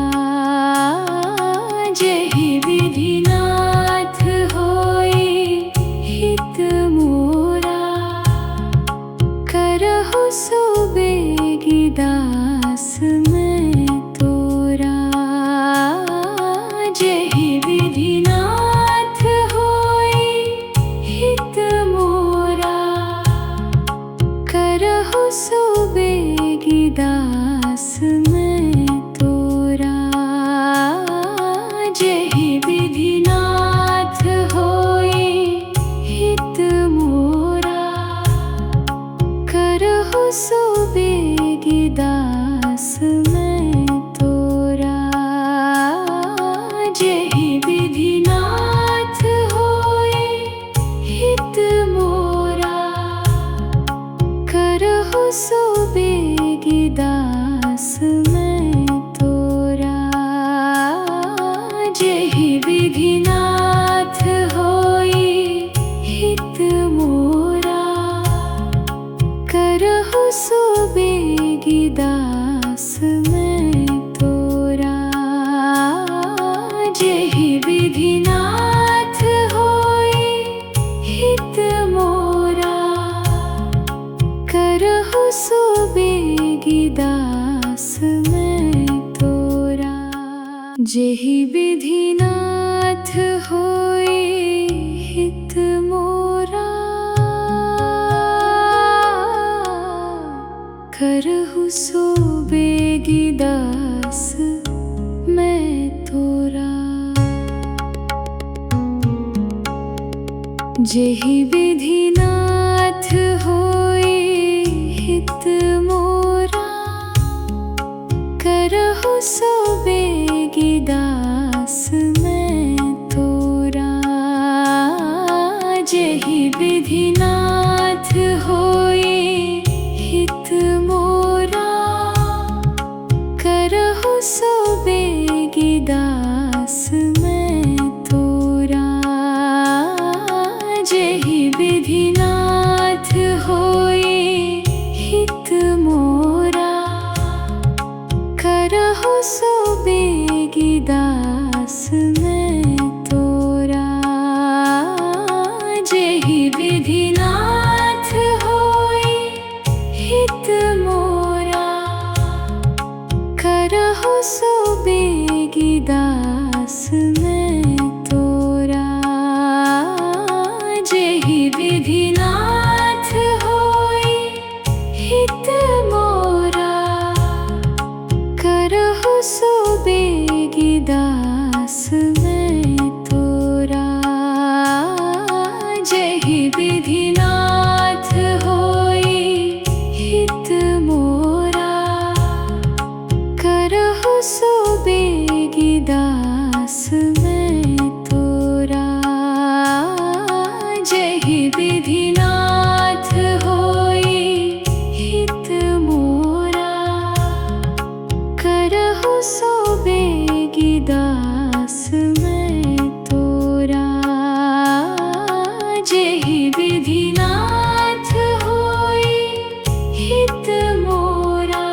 जेहि विधि नाथ होई हित मोरा, करहु सो बेगी दास मैं तोरा। जेहि विधि नाथ होई हित मोरा, करहु सो बेगी दास मैं तोरा। जेहि विधि नाथ होई हित मोरा, करहु सो बेगी दास मैं तोरा। जेहि विधि नाथ होई हित मोरा, करहु सो बेगी दास मैं तोरा। जेहि विधि नाथ होई हित मोरा, करहु सो बेगी दास मैं तोरा। जेहि विधि नाथ होई हित मोरा, करहु सो बेगी दास मैं तोरा। जेहि विधि नाथ होई हित मोरा, करहु सो बेगी दास मैं तोरा। जेहि विधि नाथ होई हित मोरा, करहु सो बेगी दास मैं तोरा। जेहि विधि नाथ होई हित मोरा, करहु सो बेगी दास मैं तोरा। जेहि विधि नाथ होई हित जेहि विधिनाथ होई हित मोरा। करहु सो बेगी दास मैं तोरा। जेहि विधिनाथ होई हित मोरा। करहु सो बेगी दास मैं तोरा। जेहि विधिनाथ होई हित मोरा। करहु सो बेगी दास मैं तोरा। जेहि विधिनाथ होई हित मोरा। करहु सो बेगी दास मैं तोरा। जेहि विधिनाथ होई हित मोरा।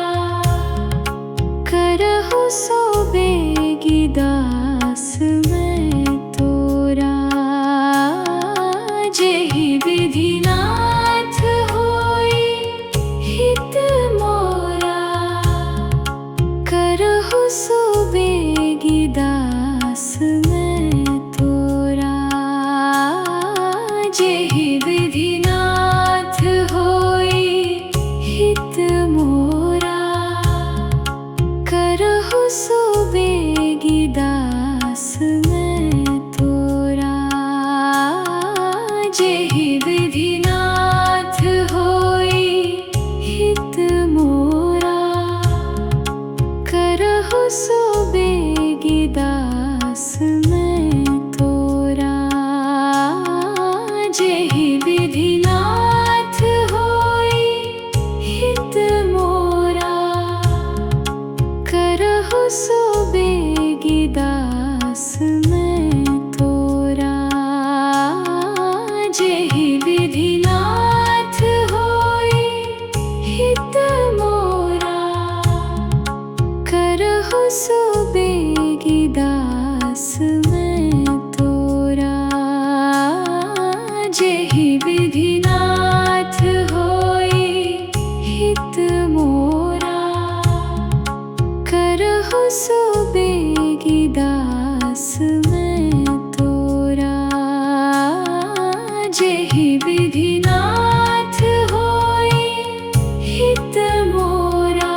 करहु सो बेगी दास मैं तोरा। जेहि विधिनाथ होई हित मोरा। करहु सो बेगी दास मैं तोरा। जेहि विधिनाथ होई हित मोरा। करहु सो बेगी दास मैं तोरा। जेहि विधिनाथ होई हित मोरा। करहु सो बेगी दास मैं तोरा। जेहि विधिनाथ होई हित मोरा। करहु सो बेगी दास मैं तोरा। जेहि विधिनाथ होई हित मोरा। करहु सो बेगी दास मैं तोरा। जेहि विधिनाथ होई हित मोरा। करहु सो बेगी दास मैं तोरा। जेहि विधिनाथ होई हित मोरा।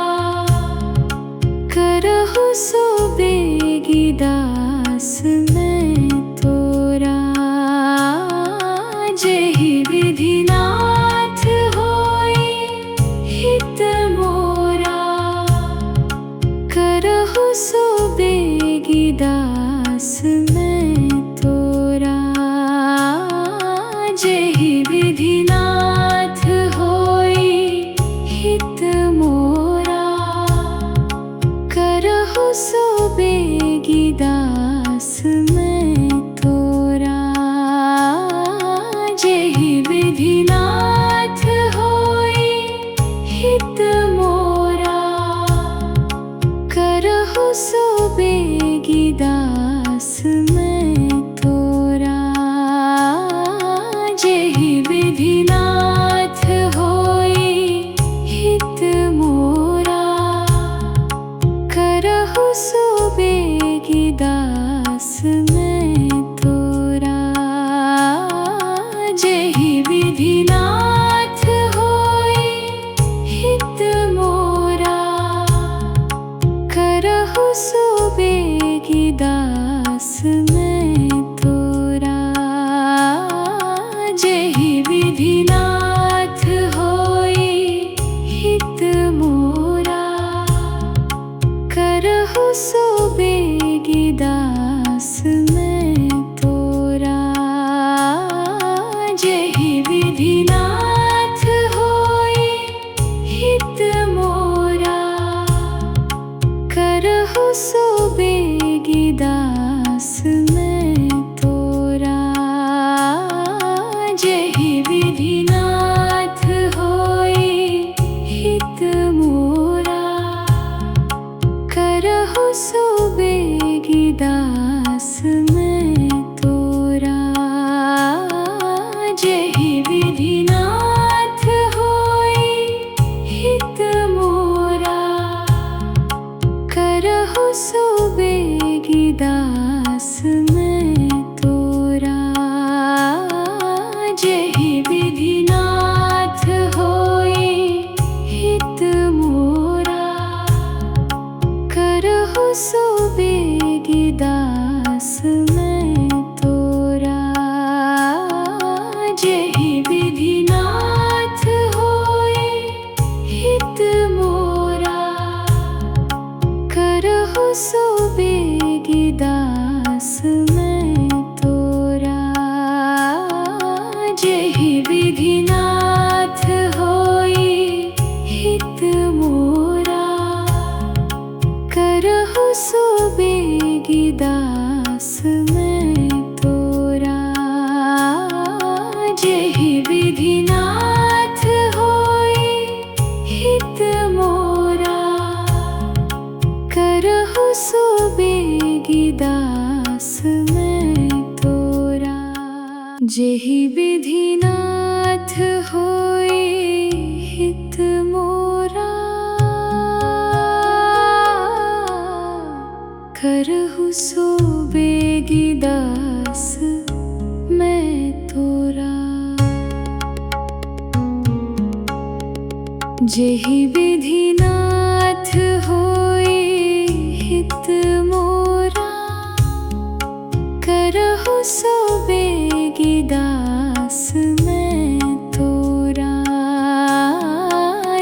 करहु सो बेगी दास मैं तोरा। जेहि विधिनाथ होई हित मोरा। करहु सो बेगी दास मैं तोरा। जेहि विधिनाथ होई हित मोरा। करहु सो बेगी दास मैं तोरा। जेहि विधिनाथ होई हित मोरा। करहु सो बेगी दास मैं तोरा। जेहि विधिनाथ होई हित मोरा। करहु सो बेगी दास मैं तोरा। जेहि विधिनाथ होई हित मोरा। करहु सो बेगी दास मैं तोरा। जेहि विधिनाथ होई हित मोरा। करहु सो बेगी दास मैं तोरा। जेहि विधिनाथ होई हित मोरा। करहु सो बेगी दास मैं तोरा। जेहि विधिनाथ होई हित मोरा। करहु सो बेगी दास मैं तोरा। जेहि विधिनाथ होए हित मोरा, करहु सो बेगी दास मैं तोरा। जेहि विधिनाथ होए हित मोरा, करहु सो बेगी दास मैं तोरा। जेहि विधिनाथ होए हित मोरा, करहु सो बेगी दास मैं तोरा। जेहि विधिनाथ होए हित मोरा, करहु सो बेगी दास मैं तोरा। जेहि विधिनाथ होए हित मोरा, करहु सो बेगी दास मैं तोरा।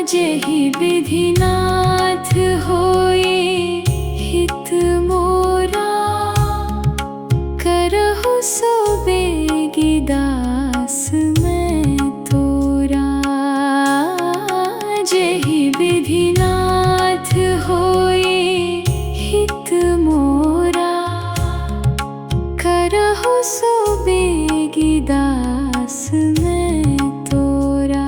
जेहि विधिनाथ होए हित मोरा, करहु सो बेगी दास मैं तोरा। जेहि विधिनाथ होए हित मोरा, करहु सो बेगी दास मैं तोरा।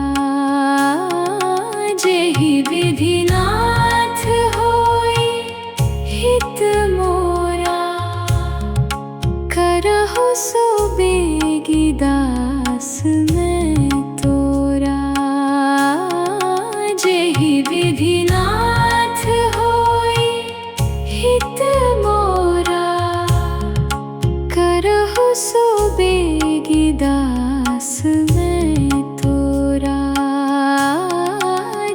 जेहि विधिनाथ होए हित मोरा, करहु सो बेगी दास मैं तोरा। जेहि विधिनाथ होए हित मोरा, करहु सो बेगी दास मैं तोरा।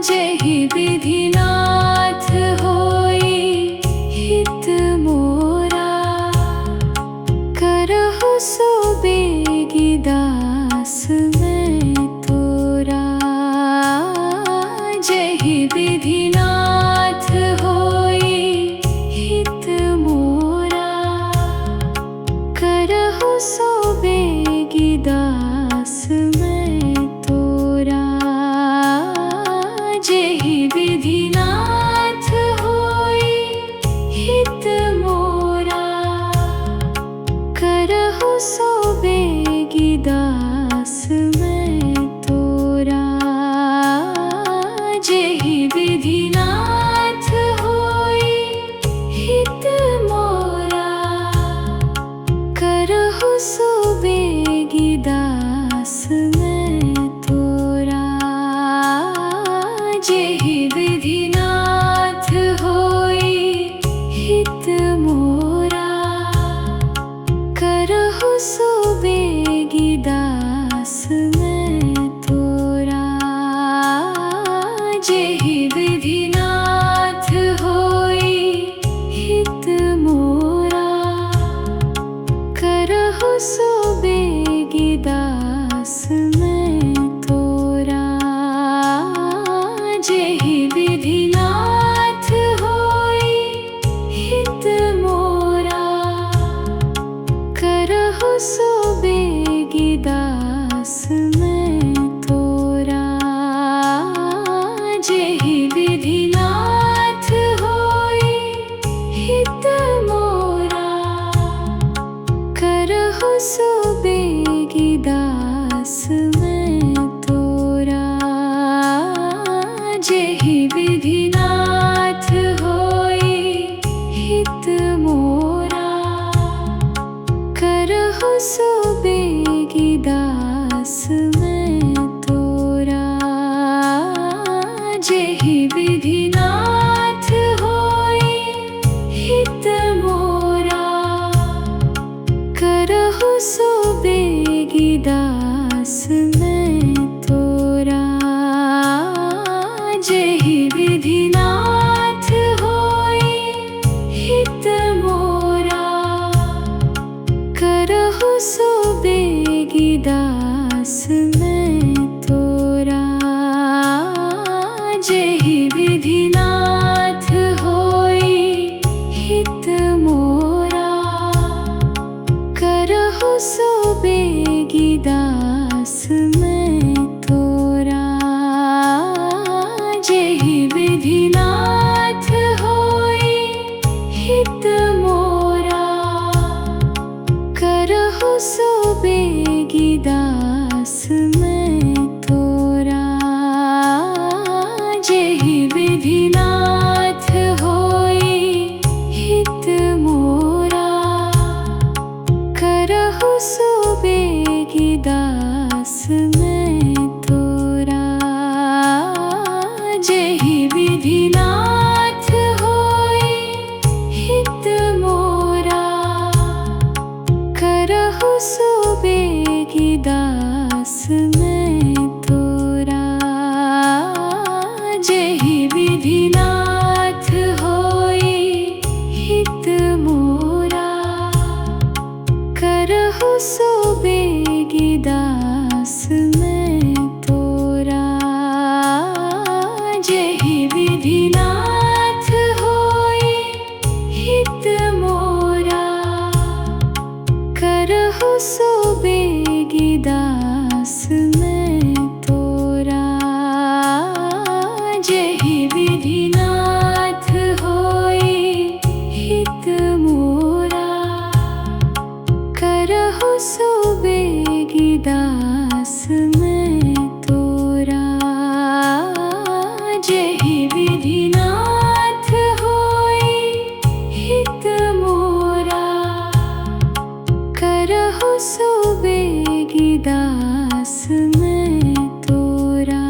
जेहि विधिनाथ होए हित मोरा, करहु सो बेगी दास मैं तोरा। जेहि विधिनाथ होए हित मोरा, करहु सो बेगी दास मैं तोरा। जेहि विधिनाथ होए हित मोरा, करहु सो बेगी दास मैं तोरा। जेहि विधिनाथ होए हित मोरा, करहु सो बेगी दास मैं तोरा। जेहि विधिनाथ होए हित मोरा, करहु सो बेगी दास मैं तोरा। जेहि विधिनाथ होए हित मोरा, करहु सो बेगी दास मैं तोरा। जेहि विधिनाथ होए हित मोरा, करहु सो बेगी दास मैं तोरा। जेहि विधिनाथ होए हित मोरा, करहु सो बेगी दास मैं तोरा। जेहि विधिनाथ होए हित मोरा, करहु सो बेगी दास मैं तोरा। जेहि विधिनाथ होए हित मोरा, करहु सो बेगी दास मैं तोरा। जेहि विधिनाथ होए हित मोरा, करहु सो बेगी दास। दास मैं तोरा। जेहि विधिनाथ होई हित मोरा, करहु सो बेगी दास मैं तोरा। जेहि विधिनाथ होई हित मोरा, करहु सो बेगी दास मैं तोरा। जेहि विधिनाथ होई हित मोरा, करहु सो बेगी दास मैं तोरा। जेहि विधिनाथ होई हित मोरा, करहु सो बेगी दास मैं तोरा। जेहि विधिनाथ होई हित मोरा, करहु सो बेगी दास मैं तोरा। जेहि विधिनाथ होई हित मोरा, करहु सो बेगी दास मैं तोरा।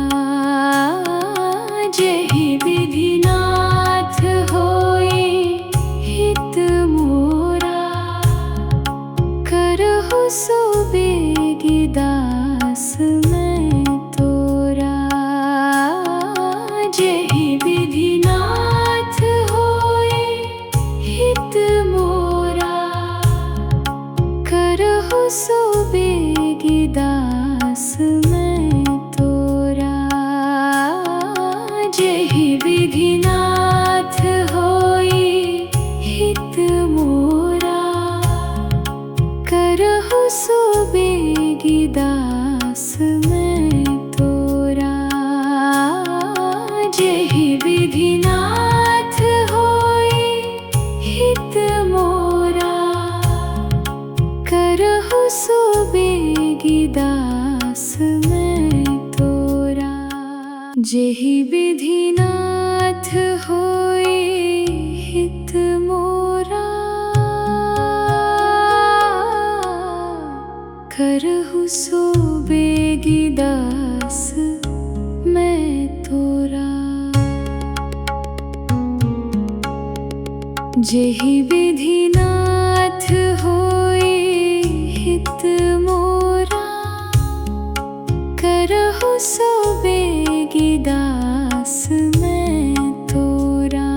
जेहि विधिनाथ होई हित मोरा, करहु सो बेगी दास मैं तोरा। जेहि विधिनाथ होई हित मोरा, करहु सो बेगी दास मैं तोरा। जेहि विधिनाथ होई हित मोरा, करहु सो बेगी दास मैं तोरा। जेहि विधिनाथ होई हित मोरा, करहु सो बेगी दास मैं तोरा। जेहि विधिनाथ होई हित मोरा, करहु सो बेगी दास मैं तोरा। जेहि विधिनाथ होई हित मोरा, करहु सो बेगी दास मैं तोरा।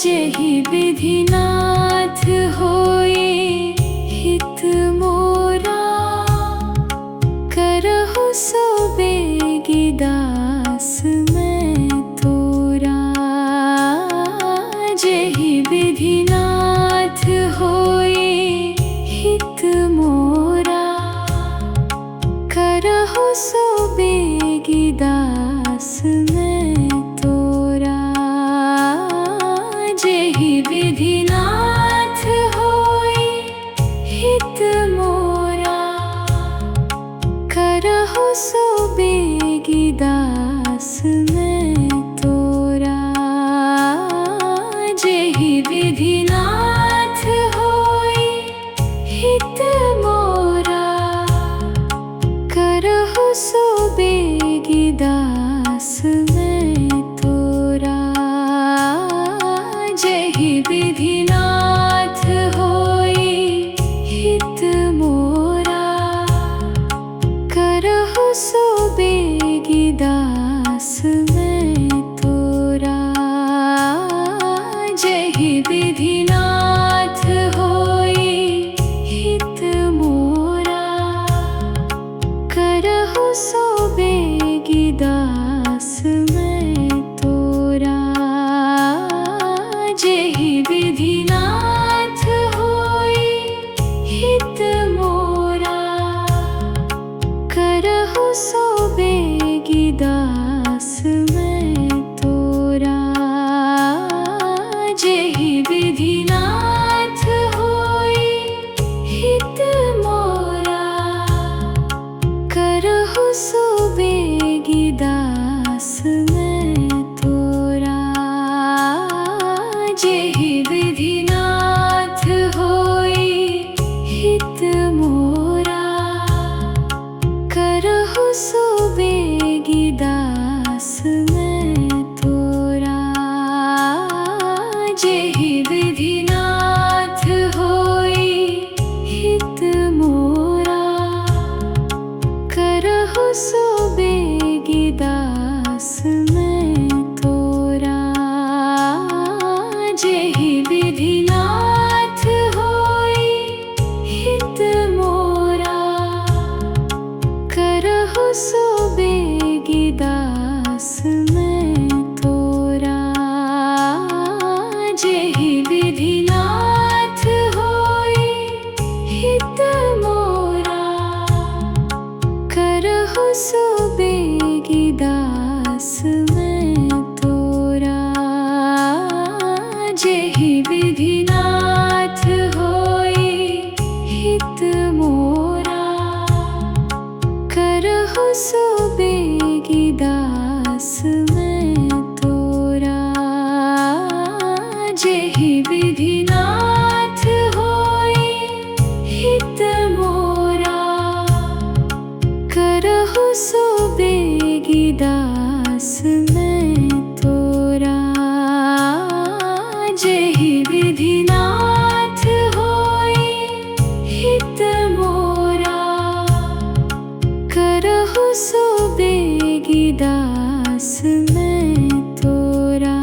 जेहि विधिनाथ होई हित मोरा, करहु सो बेगी दास मैं तोरा। जेहि विधिनाथ होई हित मोरा, करहु सो बेगी दास मैं तोरा। जेहि विधिनाथ होई हित मोरा, करहु सो बेगी दास मैं तोरा। जेहि विधिनाथ होई हित मोरा, करहु सो बेगी दास मैं तोरा। जेहि विधिनाथ होई हित मोरा, करहु सो बेगी दास मैं तोरा। जेहि विधिनाथ होई हित मोरा, करहु सो बेगी दास मैं तोरा। जेहि विधिनाथ होई हित मोरा, करहु सो बेगी दास मैं तोरा। जेहि विधिनाथ होई हित मोरा, सो बेगी दास मैं तोरा। जेहि विधिनाथ होई हित मोरा, करहु सो बेगी दास मैं तोरा। जेहि विधिनाथ होई हित मोरा, करहु सो बेगी दास मैं तोरा। जेहि विधिनाथ होई हित मोरा, करहु सो बेगी दास मैं तोरा। जेहि विधिनाथ होई हित मोरा, करहु सो बेगी दास मैं तोरा। जेहि विधिनाथ होई हित मोरा, करहु सो बेगी दास मैं तोरा। जेहि विधिनाथ होई हित मोरा, करहु सो बेगी दास मैं तोरा।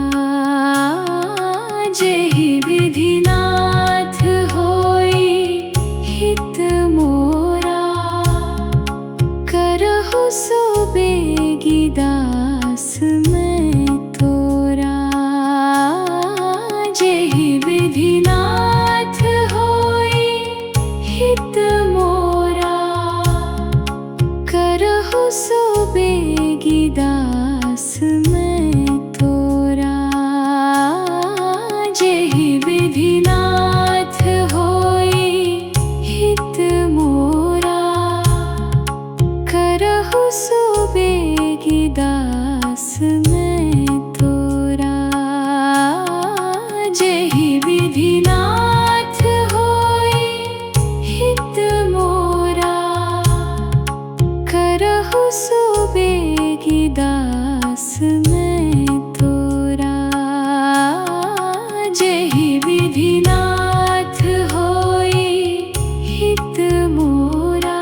जेहि विधिनाथ होई हित मोरा, करहु सो बेगी दास मैं तोरा। जेहि विधिनाथ होई हित मोरा, करहु सो बेगी दास मैं तोरा। जेहि विधिनाथ होई हित मोरा, करहु सो बेगी दास मैं तोरा। जेहि विधिनाथ होई हित मोरा, करहु सो बेगी दास मैं तोरा। जेहि विधिनाथ होई हित मोरा,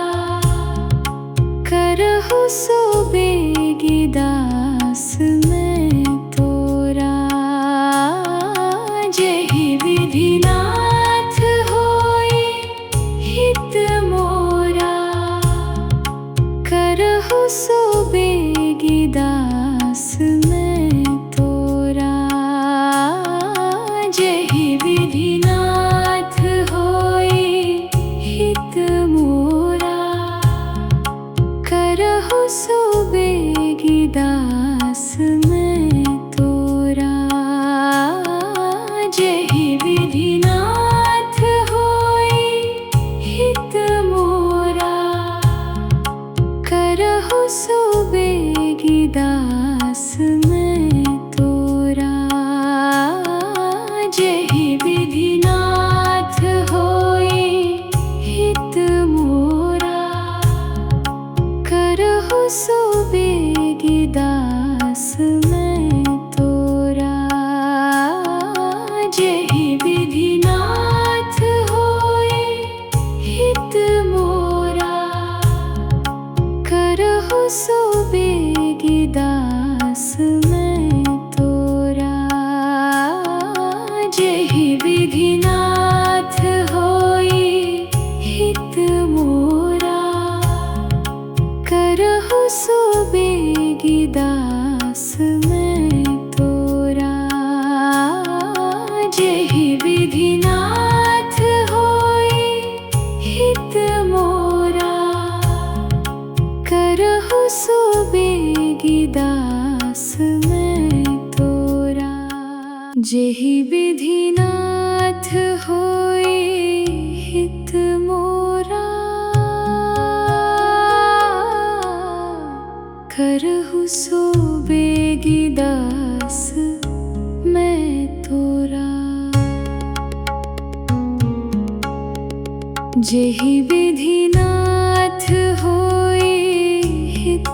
करहु सो बेगी दास मैं तोरा। जेहि विधिनाथ होई हित मोरा, करहु सो बेगी दास मैं तोरा। जेहि विधिनाथ होई हित मोरा, करहु सो बेगी दास मैं तोरा। जेहि विधिनाथ होई हित मोरा, करहु सो बेगी दास मैं तोरा। जेहि विधिनाथ होई हित मोरा, करहु सो बेगी दास मैं तोरा। जेहि विधिनाथ होई हित मोरा, करहु सो बेगी दास मैं तोरा। जेहि विधिनाथ होई हित मोरा, करहु सो बेगी दास मैं तोरा। जेहि विधिनाथ होई हित मोरा, करहु सो बेगी दास मैं तोरा। जेहि विधिनाथ होई हित मोरा, करहु सो बेगी दास मैं तोरा। जेहि विधिनाथ होई हित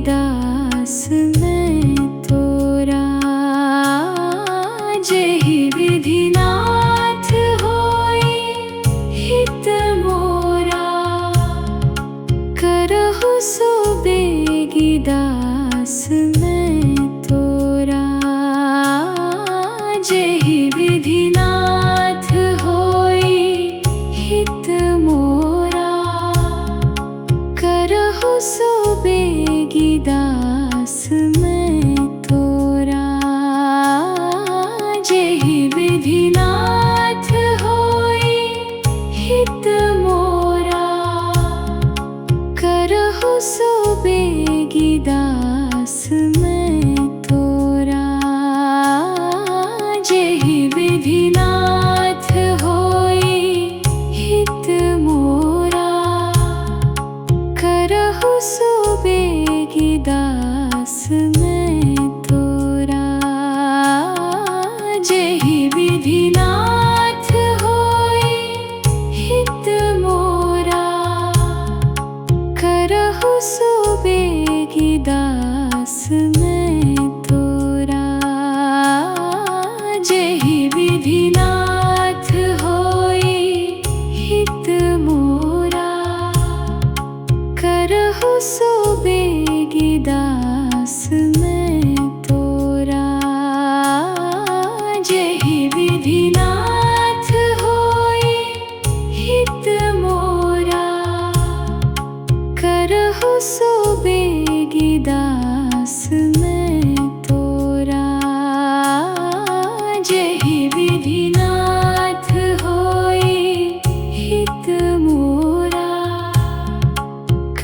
दास मैं तोरा। जेहि विधिनाथ होई हित मोरा, करहु सो बेगी दास मैं तोरा। जेहि विधिनाथ होई हित मोरा, करहु सो बेगी दास मैं तोरा। जेहि विधिनाथ होई हित मोरा, करहु सो बेगी दास मैं तोरा। जेहि विधिनाथ होई हित मोरा, करहु सो बेगी दास मैं तोरा। जेहि विधिनाथ होई हित मोरा, करहु सो बेगी दास मैं तोरा। जेहि विधिनाथ होई हित मोरा, करहु सो बेगी दास मैं तोरा। जेहि विधिनाथ होई हित मोरा, करहु सो बेगी दास मैं तोरा। जेहि विधिनाथ होई हित मोरा,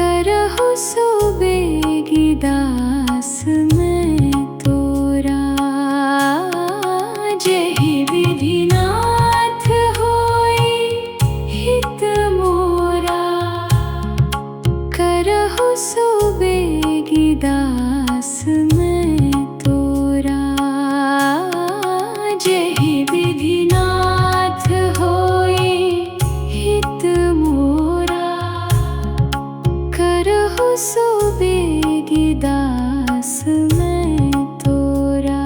करहु सो बेगी दास मैं तोरा। जेहि विधिनाथ होई हित मोरा, करहु सो बेगी दास मैं तोरा। जेहि विधिनाथ होई हित मोरा, करहु सो बेगी दास मैं तोरा।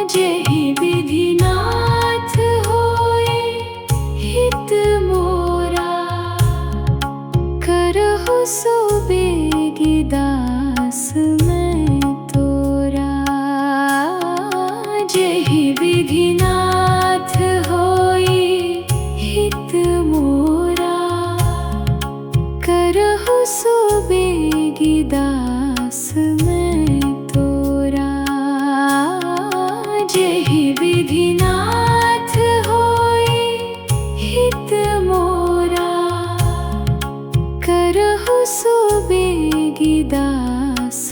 जेहि विधिनाथ होई हित मोरा, करहु सो बेगी दास मैं तोरा। जेहि विधिनाथ होई हित मोरा, करहु सो बेगी दास मैं तोरा। जेहि विधिनाथ होई हित मोरा, करहु सो बेगी दास।